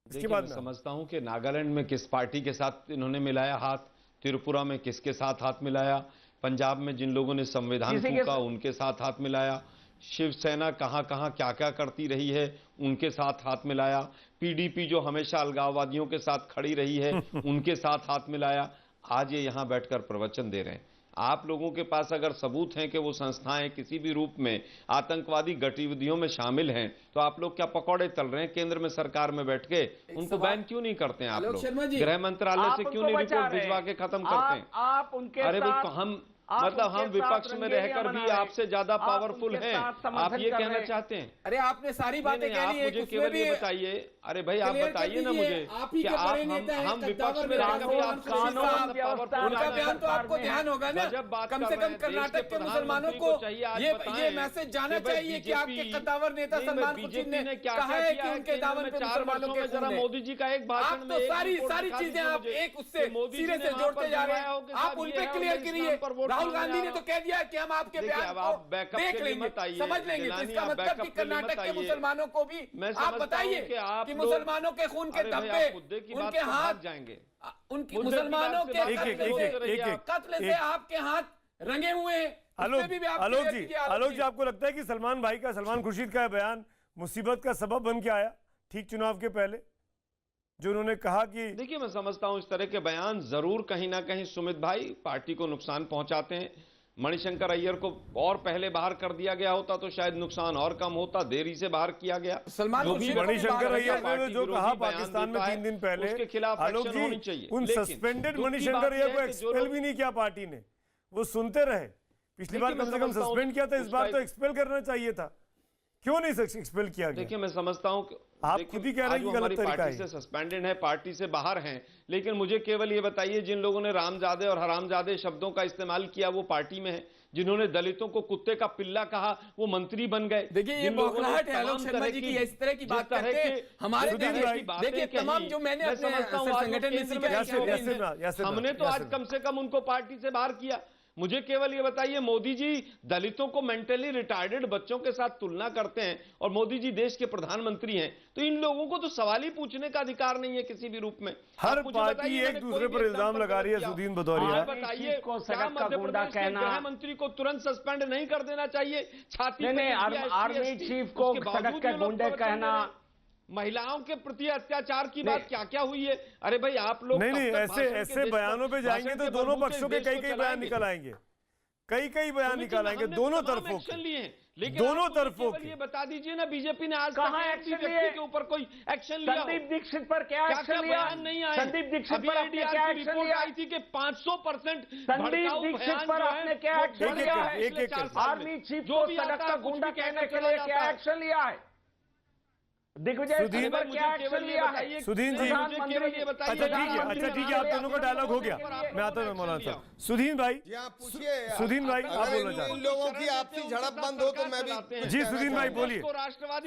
इसके बाद समझता हूं कि नागालैंड में किस पार्टी के साथ इन्होंने मिलाया हाथ, त्रिपुरा में किसके साथ हाथ मिलाया, पंजाब में जिन लोगों ने संविधान फूंका उनके साथ हाथ मिलाया, शिवसेना कहां कहां क्या क्या करती रही है उनके साथ हाथ मिलाया, पीडीपी जो हमेशा अलगाववादियों के साथ खड़ी रही है उनके साथ हाथ मिलाया। आज ये यहां बैठकर प्रवचन दे रहे हैं। आप लोगों के पास अगर सबूत हैं कि वो संस्थाएं किसी भी रूप में आतंकवादी गतिविधियों में शामिल हैं, तो आप लोग क्या पकौड़े तल रहे हैं केंद्र में सरकार में बैठ के? उनको बैन क्यों नहीं करते हैं आप लोग? गृह मंत्रालय से क्यों नहीं रिपोर्ट भिजवा के खत्म करते हैं? आप उनके अरे भाई, तो हम मतलब हम विपक्ष में रहकर भी आपसे ज्यादा पावरफुल हैं, आप ये कहना चाहते हैं? अरे आपने सारी बातें कह ली, मुझे केवल ये बताइए, अरे भाई आप बताइए ना मुझे कि हम विपक्ष में रहकर भी उनका बयान तो आपको ध्यान होगा ना, कम से कम कर्नाटक के मुसलमानों को ये मैसेज जाना चाहिए कि आपके कद्दावर नेता सलमान खुर्शीद ने कहा है कि उनके दामन पे मुसलमानों के जरा मोदी जी का एक भाषण में सारी चीजें आप एक उससे सिरे से जोड़ते जा रहे हैं। आप उन पे क्लियर करिए। राहुल गांधी ने तो कह दिया कि हम आपके बयान को देख लेंगे, समझ लेंगे, तो इसका मतलब कि कर्नाटक के मुसलमानों को भी आप बताइए कि मुसलमानों के खून के धब्बे उनके हाथ जाएंगे, उनकी मुसलमानों के कत्ल से आपके हाथ रंगे हुए हैं। आलोक जी, आपको लगता है कि सलमान भाई का, सलमान खुर्शीद का बयान मुसीबत का सबब बन के आया ठीक चुनाव के पहले, जो उन्होंने कहा कि देखिए, मैं समझता हूं इस तरह के बयान जरूर कहीं ना कहीं सुमित भाई पार्टी को नुकसान पहुंचाते हैं। मणिशंकर अय्यर को और पहले बाहर कर दिया गया होता तो शायद नुकसान और कम होता, देरी से बाहर किया गया। मणिशंकर अय्यर ने जो कहा पाकिस्तान में 3 दिन पहले, उसके खिलाफ आलोक होनी चाहिए। उन सस्पेंडेड मणिशंकर अय्यर को एक्सपेल भी नहीं किया पार्टी ने, वो सुनते रहे। पिछली बार कम से कम सस्पेंड किया था, इस बार तो एक्सपेल करना चाहिए था, क्यों नहीं एक्सपेल किया गया? देखिए, मैं समझता हूं आप खुद ही कह रहे हैं कि गलत तरीका है। से सस्पेंडेड है, पार्टी से बाहर हैं, लेकिन मुझे केवल ये बताइए, जिन लोगों ने रामजादे और हरामजादे शब्दों का इस्तेमाल किया वो पार्टी में है, जिन्होंने दलितों को कुत्ते का पिल्ला कहा वो मंत्री बन गए। देखिए, ये बौखलाहट है आलोक शर्मा जी की, इस तरह की बात करते हैं हमारे देखिए तमाम जो मैंने अपने संगठन में सीखा, हमने तो आज कम से कम उनको पार्टी से बाहर किया। मुझे केवल ये बताइए, मोदी जी दलितों को मेंटली रिटार्डेड बच्चों के साथ तुलना करते हैं और मोदी जी देश के प्रधानमंत्री हैं, तो इन लोगों को तो सवाल ही पूछने का अधिकार नहीं है किसी भी रूप में। हर पार्टी एक दूसरे पर इल्जाम लगा रही है। सुदीन भदौरिया, बताइए, क्या मध्य प्रदेश के गृह मंत्री को तुरंत सस्पेंड नहीं कर देना चाहिए? छाती में आर्मी चीफ को सड़क के गुंडे कहना, महिलाओं के प्रति अत्याचार की बात क्या क्या हुई है? अरे भाई, आप लोग नहीं ऐसे बयानों पे जाएंगे तो दोनों पक्षों के कई बयान निकल आएंगे, कई बयान निकल आएंगे दोनों तरफों के, दोनों तरफों के। ये बता दीजिए ना, बीजेपी ने आज कहां एक्शन लिया के ऊपर कोई एक्शन लिया? संदीप दीक्षित पर क्या एक्शन लिया? नहीं आया। संदीप दीक्षित पर आपने क्या एक्शन लिया? आई थी कि 500% संदीप दीक्षित पर आपने क्या एक्शन लिया है? आर्मी चीफ को सड़क का गुंडा कहने के लिए क्या एक्शन लिया है? दिग्विजय सिंह पर क्या एक्शन लिया है? सुदीन जी, अच्छा ठीक है, आप दोनों का डायलॉग हो गया, मैं आता हूँ मौलाना साहब। सुदीन भाई, सुदीन भाई, आप बोलना चाहते हैं? इन लोगों की आपसी झड़प बंद हो तो मैं भी। जी सुदीन भाई बोलिए।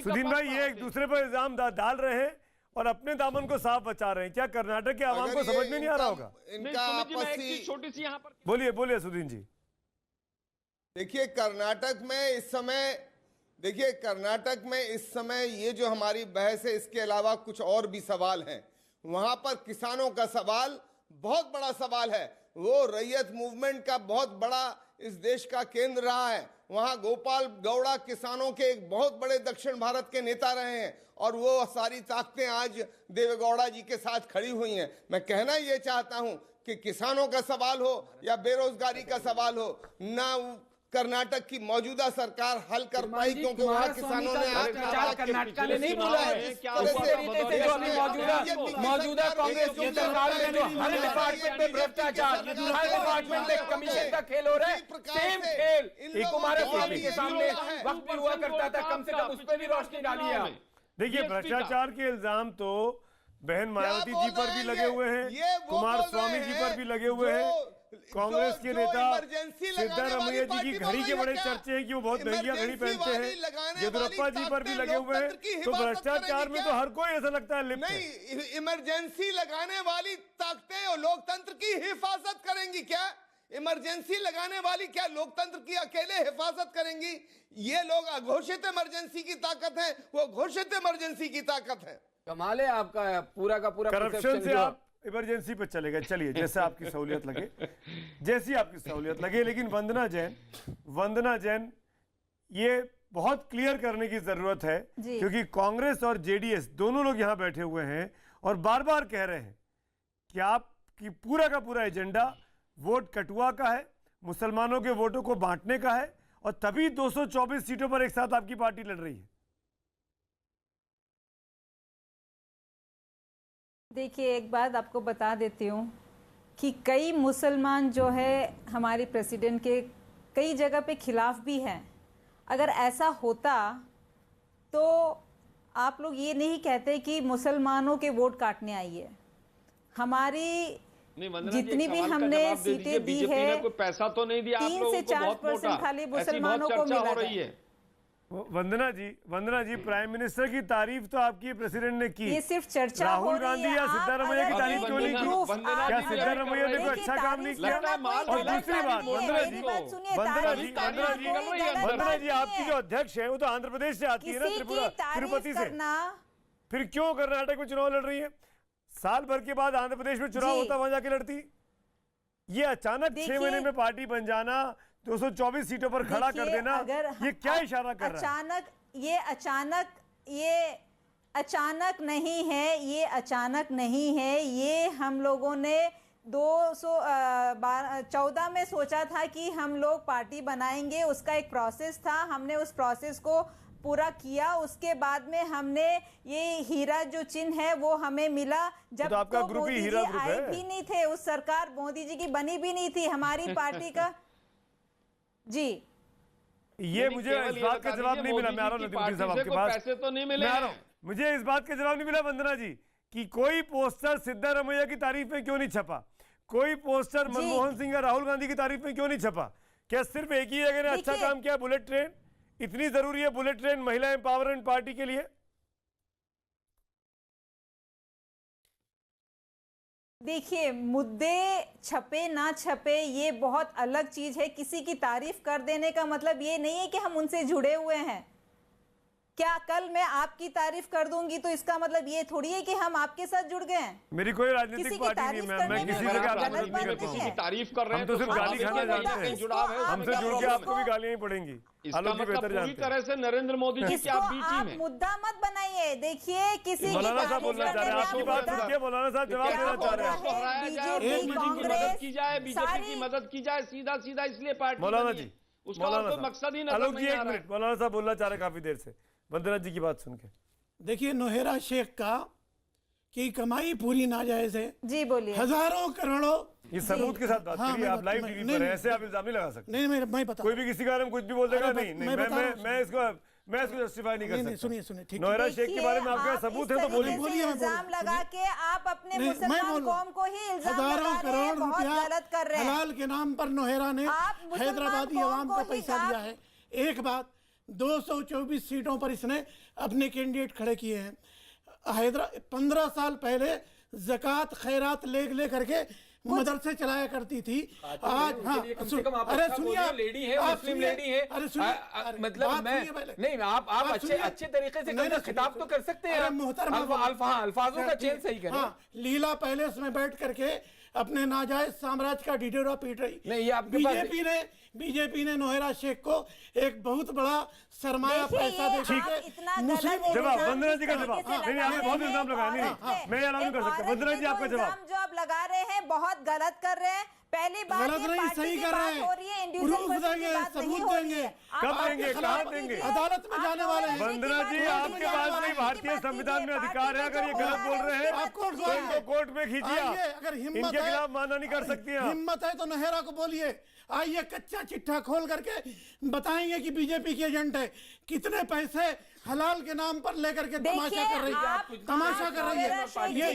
सुदीन भाई, ये एक दूसरे पर इल्जाम डाल रहे हैं और अपने दामन को साफ बचा रहे हैं, क्या कर्नाटक के आवाम को समझ में नहीं आ रहा होगा? छोटी सी यहाँ पर बोलिए सुदीन जी। देखिए, कर्नाटक में इस समय ये जो हमारी बहस है, इसके अलावा कुछ और भी सवाल हैं। वहां पर किसानों का सवाल बहुत बड़ा सवाल है। वो रैयत मूवमेंट का बहुत बड़ा इस देश का केंद्र रहा है। वहां गोपाल गौड़ा किसानों के एक बहुत बड़े दक्षिण भारत के नेता रहे हैं और वो सारी ताकतें आज देवेगौड़ा जी के साथ खड़ी हुई हैं। मैं कहना ये चाहता हूं कि किसानों का सवाल हो या बेरोजगारी का सवाल हो, ना कर्नाटक की मौजूदा सरकार हल कर पाई, क्योंकि वहाँ किसानों ने कर्नाटक ने नहीं बोला है। मौजूदा कांग्रेस की सरकार में जो हर डिपार्टमेंट में भ्रष्टाचार, हर डिपार्टमेंट में कमीशन का खेल हो रहा है, सेम खेल कुमारस्वामी के सामने वक्त भी हुआ करता था, कम से कम उस पर भी रोशनी डाली है। देखिए, भ्रष्टाचार के इल्जाम तो बहन मायावती जी पर भी लगे हुए हैं, कुमार स्वामी जी पर भी लगे हुए हैं। कांग्रेस के नेता सिद्धारमैया जी की घड़ी के बड़े चर्चे हैं कि वो बहुत महंगी घड़ी पहनते हैं। येदियुरप्पा जी पर भी लगे हुए हैं। तो भ्रष्टाचार में तो हर कोई ऐसा लगता है लिप्त है। नहीं, इमरजेंसी लगाने वाली ताकतें और लोकतंत्र की हिफाजत करेंगी क्या? इमरजेंसी लगाने वाली क्या लोकतंत्र की अकेले हिफाजत करेंगी? ये लोग अघोषित इमरजेंसी की ताकत है, वो घोषित इमरजेंसी की ताकत है। कमाल है आपका पूरा का पूरा करप्शन से आप इमरजेंसी पे चले गए। चलिए, जैसे आपकी सहूलियत लगे, जैसी आपकी सहूलियत लगे। लेकिन वंदना जैन ये बहुत क्लियर करने की जरूरत है, क्योंकि कांग्रेस और जेडीएस दोनों लोग यहाँ बैठे हुए हैं और बार बार कह रहे हैं कि आपकी पूरा का पूरा एजेंडा वोट कटुआ का है, मुसलमानों के वोटों को बांटने का है, और तभी 224 सीटों पर एक साथ आपकी पार्टी लड़ रही है। देखिए, एक बात आपको बता देती हूँ कि कई मुसलमान जो है हमारे प्रेसिडेंट के कई जगह पे खिलाफ भी हैं। अगर ऐसा होता तो आप लोग ये नहीं कहते कि मुसलमानों के वोट काटने आई है। हमारी जितनी भी हमने सीटें दी है, कोई पैसा तो नहीं दिया, 3 से 4% खाली मुसलमानों को मिला है। वंदना जी, प्राइम मिनिस्टर की तारीफ तो आपकी प्रेसिडेंट ने की, ये सिर्फ चर्चा राहुल गांधी या सिद्धारमैया की तारीफ क्यों नहीं की? क्या सिद्धारमैया ने कोई अच्छा काम नहीं किया? और दूसरी बात, वंदना जी, आपकी जो अध्यक्ष है वो तो आंध्र प्रदेश से आती है ना, तिरुपति से, फिर क्यों कर्नाटक में चुनाव लड़ रही है? साल भर के बाद आंध्र प्रदेश में चुनाव होता, वहां जाके लड़ती। ये अचानक 6 महीने में पार्टी बन जाना, 224 सीटों पर खड़ा कर देना, ये क्या इशारा कर रहा है? ये अचानक नहीं है। ये हम लोगों ने 2014 में सोचा था कि हम लोग पार्टी बनाएंगे, उसका एक प्रोसेस था, हमने उस प्रोसेस को पूरा किया। उसके बाद में हमने ये हीरा जो चिन्ह है वो हमें मिला, जब तो आपका ग्रुप ही हीरा ग्रुप है। भी नहीं थे, उस सरकार मोदी जी की बनी भी नहीं थी हमारी पार्टी का। जी, ये मुझे इस बात का जवाब नहीं मिला। मैं आ रहा हूँ नदीमुद्दीन साहब आपके पास। पैसे तो नहीं मिले। मुझे इस बात का जवाब नहीं मिला वंदना जी कि कोई पोस्टर सिद्धारमैया की तारीफ में क्यों नहीं छपा, कोई पोस्टर मनमोहन सिंह या राहुल गांधी की तारीफ में क्यों नहीं छपा? क्या सिर्फ एक ही जगह ने अच्छा काम किया? बुलेट ट्रेन इतनी जरूरी है, बुलेट ट्रेन महिला एम्पावरमेंट पार्टी के लिए? देखिए, मुद्दे छपे ना छपे ये बहुत अलग चीज है। किसी की तारीफ कर देने का मतलब ये नहीं है कि हम उनसे जुड़े हुए हैं। क्या कल मैं आपकी तारीफ कर दूंगी तो इसका मतलब ये थोड़ी है कि हम आपके साथ जुड़ गए हैं? मेरी कोई राजनीतिक पार्टी नहीं, मैं किसी जगह आपकी मदद नहीं करता हूं। तारीफ कर रहे हैं, हम तो सिर्फ गाली खाना जानते हैं। हमसे जुड़ के आपको भी गालियां ही पड़ेंगी। इसका मतलब पूरी तरह से नरेंद्र मोदी जी के आप बीच आप मुद्दा मत बनाइए। देखिए, किसी मौलाना साहब बोलना चाह रहे हैं, आपकी बात सुन के मौलाना साहब जवाब देना चाह रहे हैं। मदद की जाए, बीजेपी की मदद की जाए, सीधा सीधा इसलिए पार्टी मौलाना जी, उसका तो मकसद ही आलोक जी, 1 मिनट, मौलाना साहब बोलना चाह रहे काफी देर से। वंदना जी की बात सुन के देखिए, नोहेरा शेख का कि कमाई पूरी नाजायज है। जी बोलिए। हज़ारों करोड़ों, ये सबूत के साथ बात करिए, आप लाइव टीवी पर हैं, ऐसे आप इल्जाम नहीं लगा सकते। नहीं, मैं बता, कोई भी किसी के बारे में कुछ भी बोल देगा। नहीं, मैं इसको जस्टिफाई नहीं कर सकता। सुनिए, नोहेरा शेख के बारे में आपके सबूत है तो बोलिए। इल्जाम लगा के आप अपने मुसलमान कौम को ही इल्जाम हज़ारों करोड़ रुपया गलत कर रहे हैं। हलाल के नाम पर नोहेरा ने हैदराबादी अवाम का पैसा दिया है। एक बात, 224 सीटों पर इसने अपने कैंडिडेट खड़े किए हैं। 15 साल पहले ज़कात खैरात ले करके मदरसे चलाया करती थी। आज कम से कम अरे सुनिए, लेडी है, मुस्लिम लेडी है। अरे सुनिए, मतलब मैं नहीं, आप अच्छे तरीके से खिताब तो कर सकते हैं। मोहतरमा अल्फाजों का चेंज सही करें। लीला पैलेस में बैठ करके अपने नाजायज साम्राज्य का ढिढोरा पीट रही। नहीं, ये आपके पास बीजेपी ने नौहेरा शेख को एक बहुत बड़ा सरमाया पैसा दे जवाब वंदना जी का जवाब। नहीं, आपने बहुत इल्जाम लगाया। नहीं, मैं अलाउ नहीं कर सकता। वंदना जी आपका जवाब। जो आप लगा रहे हैं बहुत गलत कर रहे हैं। पहली बात गलत नहीं, सही कर रहे हैं। प्रूफ देंगे, सबूत देंगे। कब देंगे, कहाँ देंगे? अदालत में जाने वाले हैं। वंदना जी, आपके पास नहीं भारतीय संविधान में अधिकार है। अगर ये गलत बोल रहे हैं आप कोर्ट में खींचिए। अगर हिम्मत इनके खिलाफ माना नहीं कर सकती हैं। हिम्मत है तो नौहेरा को बोलिए, आइए कच्चा चिट्ठा खोल करके बताएंगे कि बीजेपी की एजेंट है। कितने पैसे हलाल के नाम पर लेकर के तमाशा कर रही है, तमाशा कर रही है। ये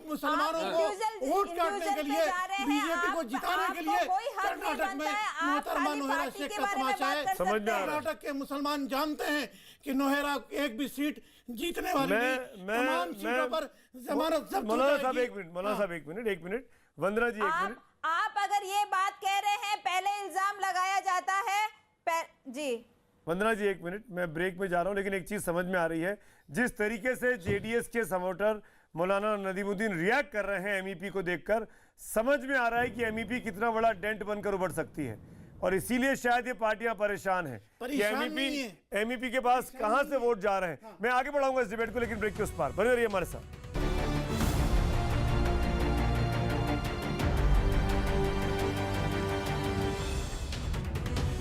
मुसलमानों को वोट काटने के लिए, बीजेपी को जिताने के लिए कर्नाटक में मोहतरमा नौहेरा शेख का तमाशा है। कर्नाटक के मुसलमान जानते हैं कि नौहेरा एक भी सीट जीतने वाली नहीं। तमाम सीटों पर जमानत जब्त हो जाएगी। मौलाना साहब एक मिनट। वंदना जी एक मिनट। आप अगर ये बात कह रहे हैं, पहले इल्जाम लगाया जाता है जी। वंदना जी एक मिनट, मैं ब्रेक में जा रहा हूं, लेकिन एक चीज समझ में आ रही है। जिस तरीके से जेडीएस के सपोर्टर मौलाना नदीमुद्दीन रिएक्ट कर रहे हैं एमईपी को देखकर, समझ में आ रहा है कि एमईपी कितना बड़ा डेंट बनकर उभर सकती है। और इसीलिए शायद ये पार्टियां परेशान हैं कि एमईपी के पास कहां से वोट जा रहे हैं। मैं आगे बढ़ाऊंगा इस डिबेट को, लेकिन ब्रेक के उस पार बने रहिए हमारे साथ।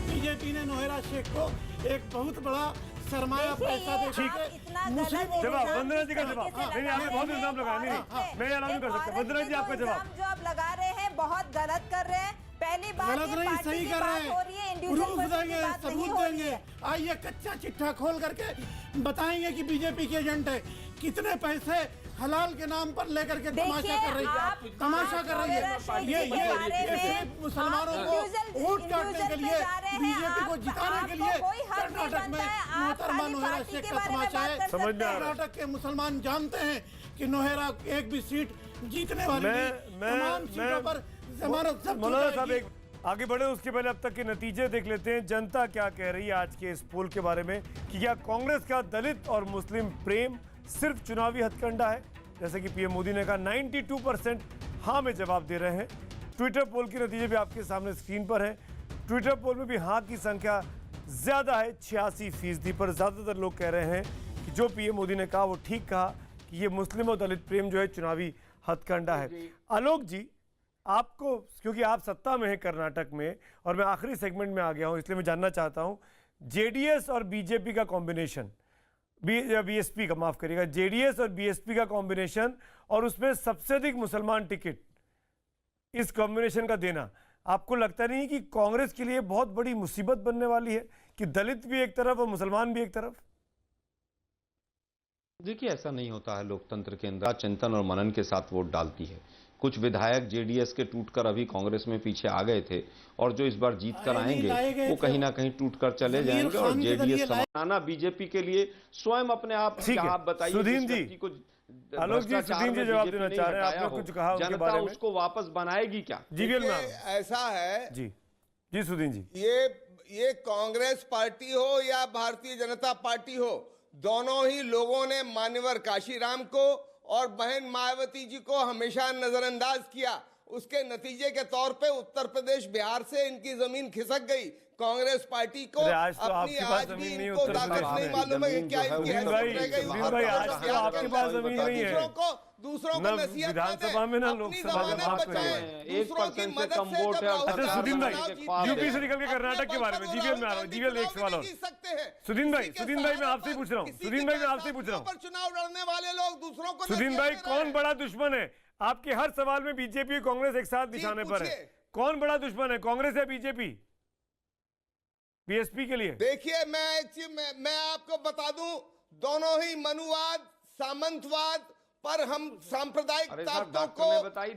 बीजेपी ने नौहेरा शेख को एक बहुत बड़ा सरमाया पैसा दे जवाब वंदना जी का जवाब। नहीं, आपने बहुत इल्जाम लगाया। नहीं, मैं अलाउ नहीं कर सकता। वंदना जी आपका जवाब। जो आप लगा रहे हैं बहुत गलत कर रहे हैं। पहली बात गलत नहीं, सही कर रहे हैं। प्रूफ देंगे, सबूत देंगे। आइए कच्चा चिट्ठा खोल करके बताएंगे कि बीजेपी की एजेंट है। कितने पैसे हलाल के नाम पर लेकर के तमाशा कर रही है, तमाशा कर रही है। ये मुसलमानों को वोट काटने के लिए, बीजेपी को जिताने के लिए कर्नाटक में मोहतरमा नौहेरा शेख का तमाशा है। कर्नाटक के मुसलमान जानते हैं कि नौहेरा एक भी सीट जीतने वाली नहीं। तमाम सीटों पर जमानत जब्त हो जाएगी। आगे बढ़े उसके पहले अब तक के नतीजे देख लेते हैं। जनता क्या कह रही है आज के इस पोल के बारे में कि क्या कांग्रेस का दलित और मुस्लिम प्रेम सिर्फ चुनावी हथकंडा है। जैसे कि पीएम मोदी ने कहा 92% हाँ में जवाब दे रहे हैं। ट्विटर पोल के नतीजे भी आपके सामने स्क्रीन पर है। ट्विटर पोल में भी हाँ की संख्या ज्यादा है, 86% पर। ज्यादातर लोग कह रहे हैं कि जो पीएम मोदी ने कहा वो ठीक कहा कि ये मुस्लिम और दलित प्रेम जो है चुनावी हथकंडा है। आलोक जी, आपको, क्योंकि आप सत्ता में हैं कर्नाटक में और मैं आखिरी सेगमेंट में आ गया हूं, इसलिए मैं जानना चाहता हूं जेडीएस और बीजेपी का कॉम्बिनेशन, बीएसपी का, माफ करिएगा, जेडीएस और बीएसपी का कॉम्बिनेशन और उसमें सबसे अधिक मुसलमान टिकट, इस कॉम्बिनेशन का देना, आपको लगता नहीं कि कांग्रेस के लिए बहुत बड़ी मुसीबत बनने वाली है कि दलित भी एक तरफ और मुसलमान भी एक तरफ? देखिए, ऐसा नहीं होता है। लोकतंत्र के अंदर चिंतन और मनन के साथ वोट डालती है। कुछ विधायक जेडीएस के टूटकर अभी कांग्रेस में पीछे आ गए थे और जो इस बार जीत कर आएंगे वो कहीं ना कहीं टूटकर चले जाएंगे और जेडीएस समाना बीजेपी के लिए स्वयं अपने आप बताइए। सुधीन जी, आलोक जी, सुधीन जी जवाब देना चाह रहे हैं। आपने कुछ कहा उनके बारे में, उसको वापस बनाएगी क्या? जीवीएल में ऐसा है जी सुधीन जी, ये कांग्रेस पार्टी हो या भारतीय जनता पार्टी हो, दोनों ही लोगों ने मान्यवर काशीराम को और बहन मायावती जी को हमेशा नजरअंदाज किया। उसके नतीजे के तौर पे उत्तर प्रदेश, बिहार से इनकी जमीन खिसक गई। कांग्रेस पार्टी को अपनी आज भी इनको ताकत नहीं मालूम है क्या इनकी हैसियत रह गई। आपके पास जमीन नहीं है। दूसरों को नसीहत विधानसभा में ना लोकसभा में बात करें। 1% से कम वोट है। अच्छा सुधीन भाई, यूपी से निकल के कर्नाटक के बारे में, जीवीएल में आ रहा हूँ। जीवीएल एक सवाल और। सुधीन भाई मैं आपसे पूछ रहा हूँ। सुधीन भाई मैं आपसे पूछ रहा हूँ, चुनाव लड़ने वाले लोग दूसरों को, सुधीन भाई कौन बड़ा दुश्मन है? आपके हर सवाल में बीजेपी और कांग्रेस एक साथ निशाने पर है। कौन बड़ा दुश्मन है, कांग्रेस या बीजेपी बीएसपी के लिए? देखिए, मैं आपको बता दूं, दोनों ही मनुवाद, सामंतवाद पर हम सांप्रदायिक ताकतों को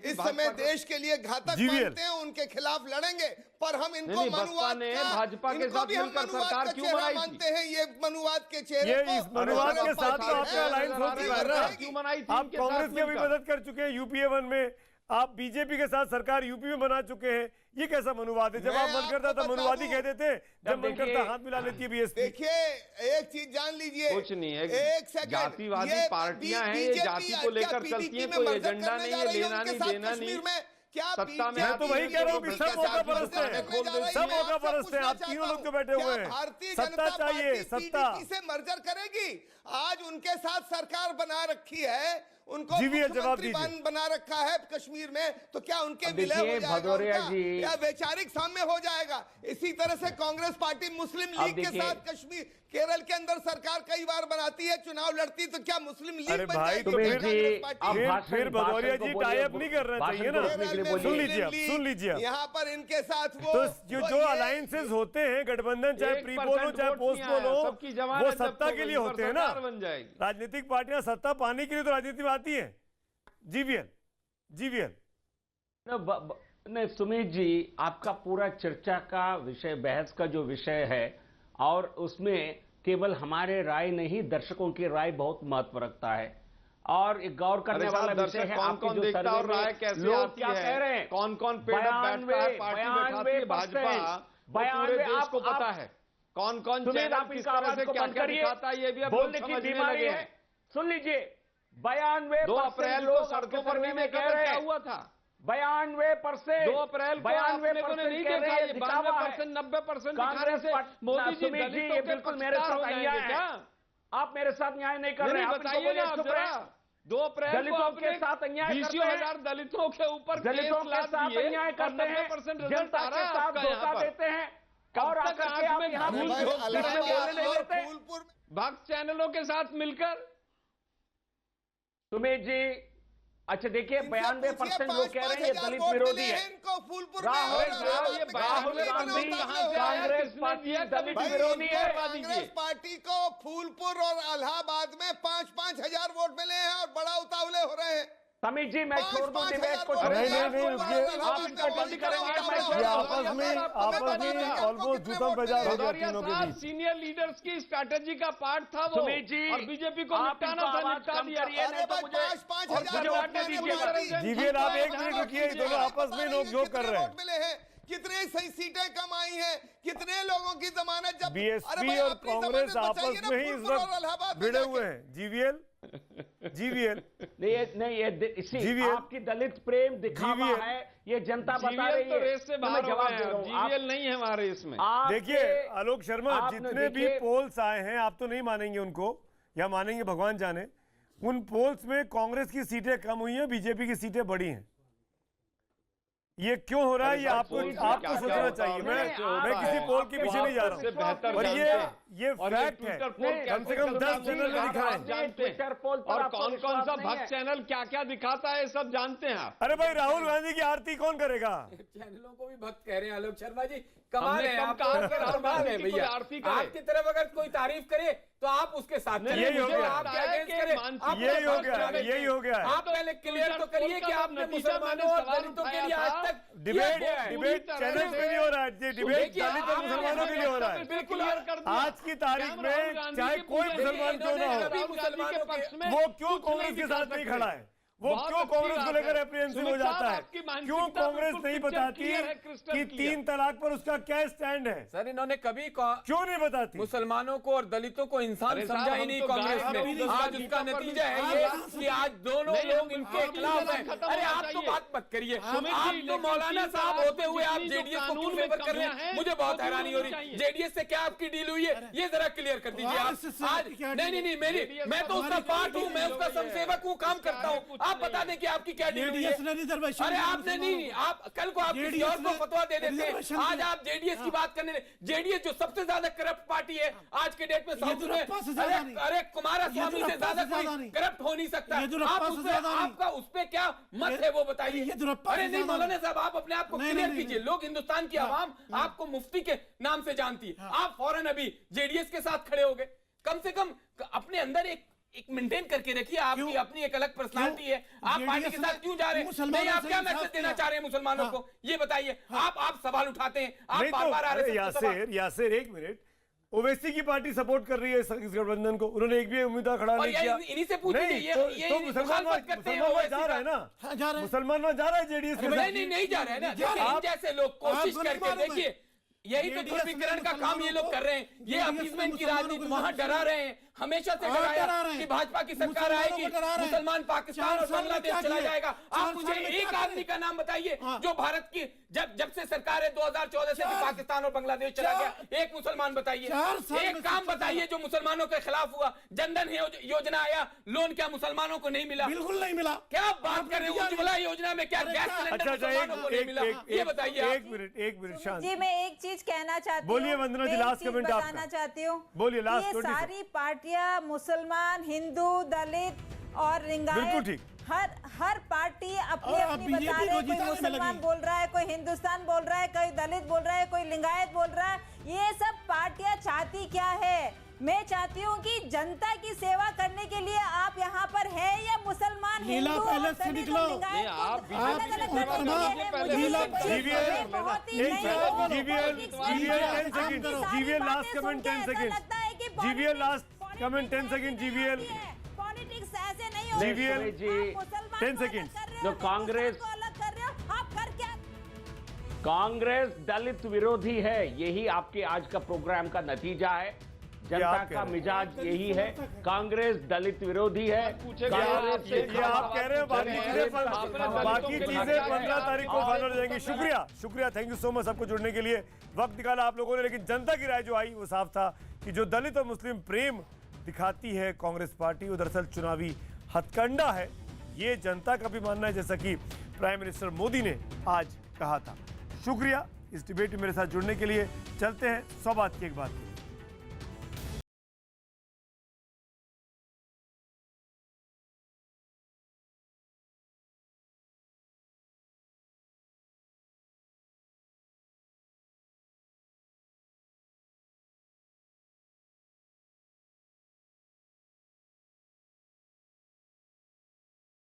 इस समय देश के लिए घातक मानते हैं, उनके खिलाफ लड़ेंगे। पर हम इनको मनुवाद भाजपा के साथ मिलकर सरकार क्यों बनाई मानते हैं? ये मनुवाद के चेहरे को, इस मनुवाद के साथ तो आपका अलायंस हो चुका है ना। क्यों बनाई थी? आप कांग्रेस की भी मदद कर चुके हैं यूपीए 1 में, आप बीजेपी के साथ सरकार यूपी में बना चुके हैं, ये कैसा मनुवाद है? जब आप मन करता था मनुवादी कहते थे, जब मन करता हाथ मिला लेती है बीएसपी। देखिए एक चीज जान लीजिए, कुछ नहीं है, एक सेकंड, जातिवादी पार्टियां हैं, ये जाति को लेकर चलती हैं, कोई एजेंडा नहीं है, लेना नहीं देना नहीं। सत्ता में मैं तो वही कह रहा हूँ कि सब मौका परस्त है, सब मौका परस्त है। आप तीनों लोग तो बैठे हुए हैं, भारतीय सत्ता जनता चाहिए, पार्टी सत्ता से मर्जर करेगी। आज उनके साथ सरकार बना रखी है, उनको मुख्यमंत्री बना रखा है कश्मीर में, तो क्या उनके विलय हो भदौरिया जाएगा जी, या वैचारिक साम्य हो जाएगा? इसी तरह से कांग्रेस पार्टी मुस्लिम लीग के साथ कश्मीर केरल के अंदर सरकार कई बार बनाती है, चुनाव लड़ती, तो क्या मुस्लिम लीग अरे भाई तो फिर भदौरिया जी टाई अप नहीं करना चाहिए ना? सुन लीजिए आप, सुन लीजिए यहाँ पर इनके साथ वो तो जो अलायंसेस होते हैं, गठबंधन चाहे प्री पोल हो चाहे पोस्ट पोल हो, वो सत्ता के लिए होते हैं ना। राजनीतिक पार्टियां सत्ता पाने के लिए तो राजनीति में आती है। जीवीएल नहीं सुमित जी, आपका पूरा चर्चा का विषय, बहस का जो विषय है, और उसमें केवल हमारे राय नहीं, दर्शकों की राय बहुत महत्व रखता है और एक गौर करने वाला विषय है। आपकी जो सर्वे में राय कैसे लोग क्या कह रहे हैं, कौन कौन पेड़ बैठता है, पार्टी बैठाती है भाजपा, पूरे देश को पता है कौन कौन चैनल किस तरह से क्या क्या दिखाता है, ये भी अब लोग समझने लगे हैं। सुन लीजिए, 92 2 अप्रैल को सड़कों पर भी में कह रहे क्या हुआ था? 92% 2 अप्रैल को आप लोगों ने नहीं देखा, ये 92% 90% दिखाने से मोदी जी दलितों के बिल्कुल मेरे साथ अन्याय है। आप मेरे साथ न्याय नहीं कर रहे हैं, बताइए ना आप जरा। 2 अप्रैल दलितों के साथ अन्याय करते हैं, 20,000 दलितों के ऊपर दलितों के साथ अन्याय करते हैं, 90% जनता के साथ धोखा देते हैं और आकर के आप यहाँ बोलने नहीं देते। भक्त चैनलों के साथ मिलकर सुमित जी, अच्छा देखिए, 92% लोग कह रहे हैं ये दलित विरोधी है। राहुल गांधी कांग्रेस पार्टी दलित विरोधी है। कांग्रेस पार्टी को फूलपुर और इलाहाबाद में 5-5 हजार वोट मिले हैं और बड़ा उतावले हो रहे हैं। समीर जी, मैं छोड़ दूं डिबेट को, नहीं आप इनको बंद करेंगे। आपस में ऑलमोस्ट जूतम बाजार हो गया तीनों के बीच। सीनियर लीडर्स की स्ट्रैटेजी का पार्ट था वो, और बीजेपी को निपटाना था, निपटा दिया। जीवीएल आप 1 मिनट रुकिए, दोनों आपस में नोकझोंक कर रहे हैं। कितने सही सीटें कम आई हैं, कितने लोगों की जमानत जब बीएसपी और कांग्रेस आपस में ही इस वक्त भिड़े हुए हैं। जीवीएल नहीं, ये आपकी दलित प्रेम दिखावा है, ये जनता बता रही है। रेस से बाहर जवाब दे रहा हूं, जीवीएल नहीं है हमारे इसमें। देखिए आलोक शर्मा, जितने भी पोल्स आए हैं, आप तो नहीं मानेंगे उनको, या मानेंगे भगवान जाने, उन पोल्स में कांग्रेस की सीटें कम हुई हैं, बीजेपी की सीटें बढ़ी हैं। ये क्यों हो रहा है, ये आपको सोचना चाहिए। मैं किसी पोल के पीछे नहीं जा रहा हूँ, और ये फैक्ट है। कम से कम 10 चैनल में दिखाएं, और कौन कौन सा भक्त चैनल क्या क्या दिखाता है सब जानते हैं आप। अरे भाई, राहुल गांधी की आरती कौन करेगा? चैनलों को भी भक्त कह रहे हैं आलोक शर्मा जी, कमाल है, कमाल है भैया। आपकी तरफ अगर कोई तारीफ करे तो आप उसके साथ यही हो गया, यही हो गया। आप पहले क्लियर तो करिए कि आपने मुसलमानों और दलितों के लिए आज तक डिबेट चैनल पे नहीं हो रहा है, डिबेट दलित और मुसलमानों के लिए हो रहा है। बिल्कुल, आज की तारीख में चाहे कोई मुसलमान क्यों ना हो, वो क्यों कांग्रेस के साथ नहीं खड़ा है? वो क्यों कांग्रेस को लेकर एप्रीहेंसिव हो जाता है? क्यों कांग्रेस नहीं बताती कि 3 तलाक पर उसका क्या स्टैंड है? सर, इन्होंने कभी क्यों नहीं बताती? मुसलमानों को और दलितों को इंसान समझा ही नहीं कांग्रेस में। आज उसका नतीजा है ये कि आज दोनों लोग इनके खिलाफ हैं। अरे आप तो बात मत करिए, आप तो मौलाना साहब होते हुए आप जेडीएस को क्यों फेवर कर रहे हैं? मुझे बहुत हैरानी हो रही। जेडीएस से क्या आपकी डील हुई है, ये जरा क्लियर कर दीजिए आप। आज नहीं, मैं तो उसका पार्ट हूँ, मैं उसका समसेवक हूँ, काम करता हूँ। आप बता दें कि आपकी क्या डील है। अरे आपने नहीं, आप कल को आप किसी और को फतवा दे देते हैं। आज आप जेडीएस की बात करने, जेडीएस जो सबसे ज्यादा करप्ट पार्टी है आज के डेट में साउथ में। अरे कुमारस्वामी से ज्यादा कोई करप्ट हो नहीं सकता। आपका उस पे क्या मत है वो बताइए। अरे नहीं मौलाना साहब, आप अपने आप को क्लियर कीजिए। लोग हिंदुस्तान की आवाम आपको मुफ्ती के नाम से जानती है, आप फौरन अभी जेडीएस के साथ खड़े हो गए। कम से कम अपने अंदर एक मेंटेन करके रखिए, आपकी अपनी एक अलग पर्सनालिटी है। आप पार्टी के साथ क्यों जा रहे हैं? नहीं, आप क्या मैसेज देना चाह रहे हैं मुसलमानों को, ये बताइए। आप सवाल उठाते हैं, आप बार-बार आ रहे हैं। यासिर 1 मिनट, ओवैसी की पार्टी सपोर्ट कर रही है इस गठबंधन को, उन्होंने एक भी उम्मीदवार खड़ा नहीं किया। इन्हीं से पूछिए, ये तो मुसलमान जा रहा है ना, मुसलमान जा रहा है जेडीएस के साथ। नहीं जा रहा है ना। देखिए, जैसे लोग कोशिश करके देखिए, यही तो ध्रुवीकरण का काम ये लोग कर रहे हैं। ये अपीजमेंट की राजनीति वहां डरा रहे हैं, हमेशा से डराया कि भाजपा की सरकार आएगी, मुसलमान पाकिस्तान और बांग्लादेश चला जाएगा। आप मुझे एक आदमी का नाम बताइए जो भारत की जब से सरकार है 2014 से पाकिस्तान और बांग्लादेश चला गया, एक मुसलमान बताइए, एक काम बताइए जो मुसलमानों के खिलाफ हुआ। जनधन योजना आया, लोन क्या मुसलमानों को नहीं मिला? बिल्कुल नहीं मिला। क्या बात कर रहे हैं? उज्ज्वला योजना में क्या गैस सिलेंडर मुसलमानों को नहीं मिला? ये बताइए। एक मिनट शांत जी, मैं एक चीज कहना चाहती हूँ। बोलिए वंदना जी, लास्ट कमेंट आपका। बताना चाहती हूँ, बोलिए लास्ट। ये सारी पार्टियां मुसलमान, हिंदू, दलित और लिंगायत, हर पार्टी अपनी अपनी बता रहे, कोई मुसलमान बोल रहा है, कोई हिंदुस्तान बोल रहा है, कोई दलित बोल रहा है, कोई लिंगायत बोल रहा है। ये सब पार्टियां चाहती क्या है? मैं चाहती हूँ कि जनता की सेवा करने के लिए आप यहाँ पर है, या मुसलमान, हिंदू और दलित और लिंगायत अलग-अलग पॉलिटिक्स ऐसे नहीं होती। GVL 10 second. जो कांग्रेस अलग कर रहे हो, आप कर क्या? कांग्रेस दलित विरोधी है, यही आपके आज का प्रोग्राम का नतीजा है। जनता का मिजाज यही है, कांग्रेस दलित विरोधी है। कांग्रेस ये आप कह रहे हैं, बाकी चीजें 15 तारीख को फाइनल हो जाएंगी। शुक्रिया, थैंक यू सो मच सबको जुड़ने के लिए, वक्त निकाला आप लोगों ने। लेकिन जनता की राय जो आई वो साफ था कि जो दलित और मुस्लिम प्रेम दिखाती है कांग्रेस पार्टी, वो दरअसल चुनावी हथकंडा है। ये जनता का भी मानना है, जैसा कि प्राइम मिनिस्टर मोदी ने आज कहा था। शुक्रिया इस डिबेट में मेरे साथ जुड़ने के लिए। चलते हैं 100 बात की एक बात।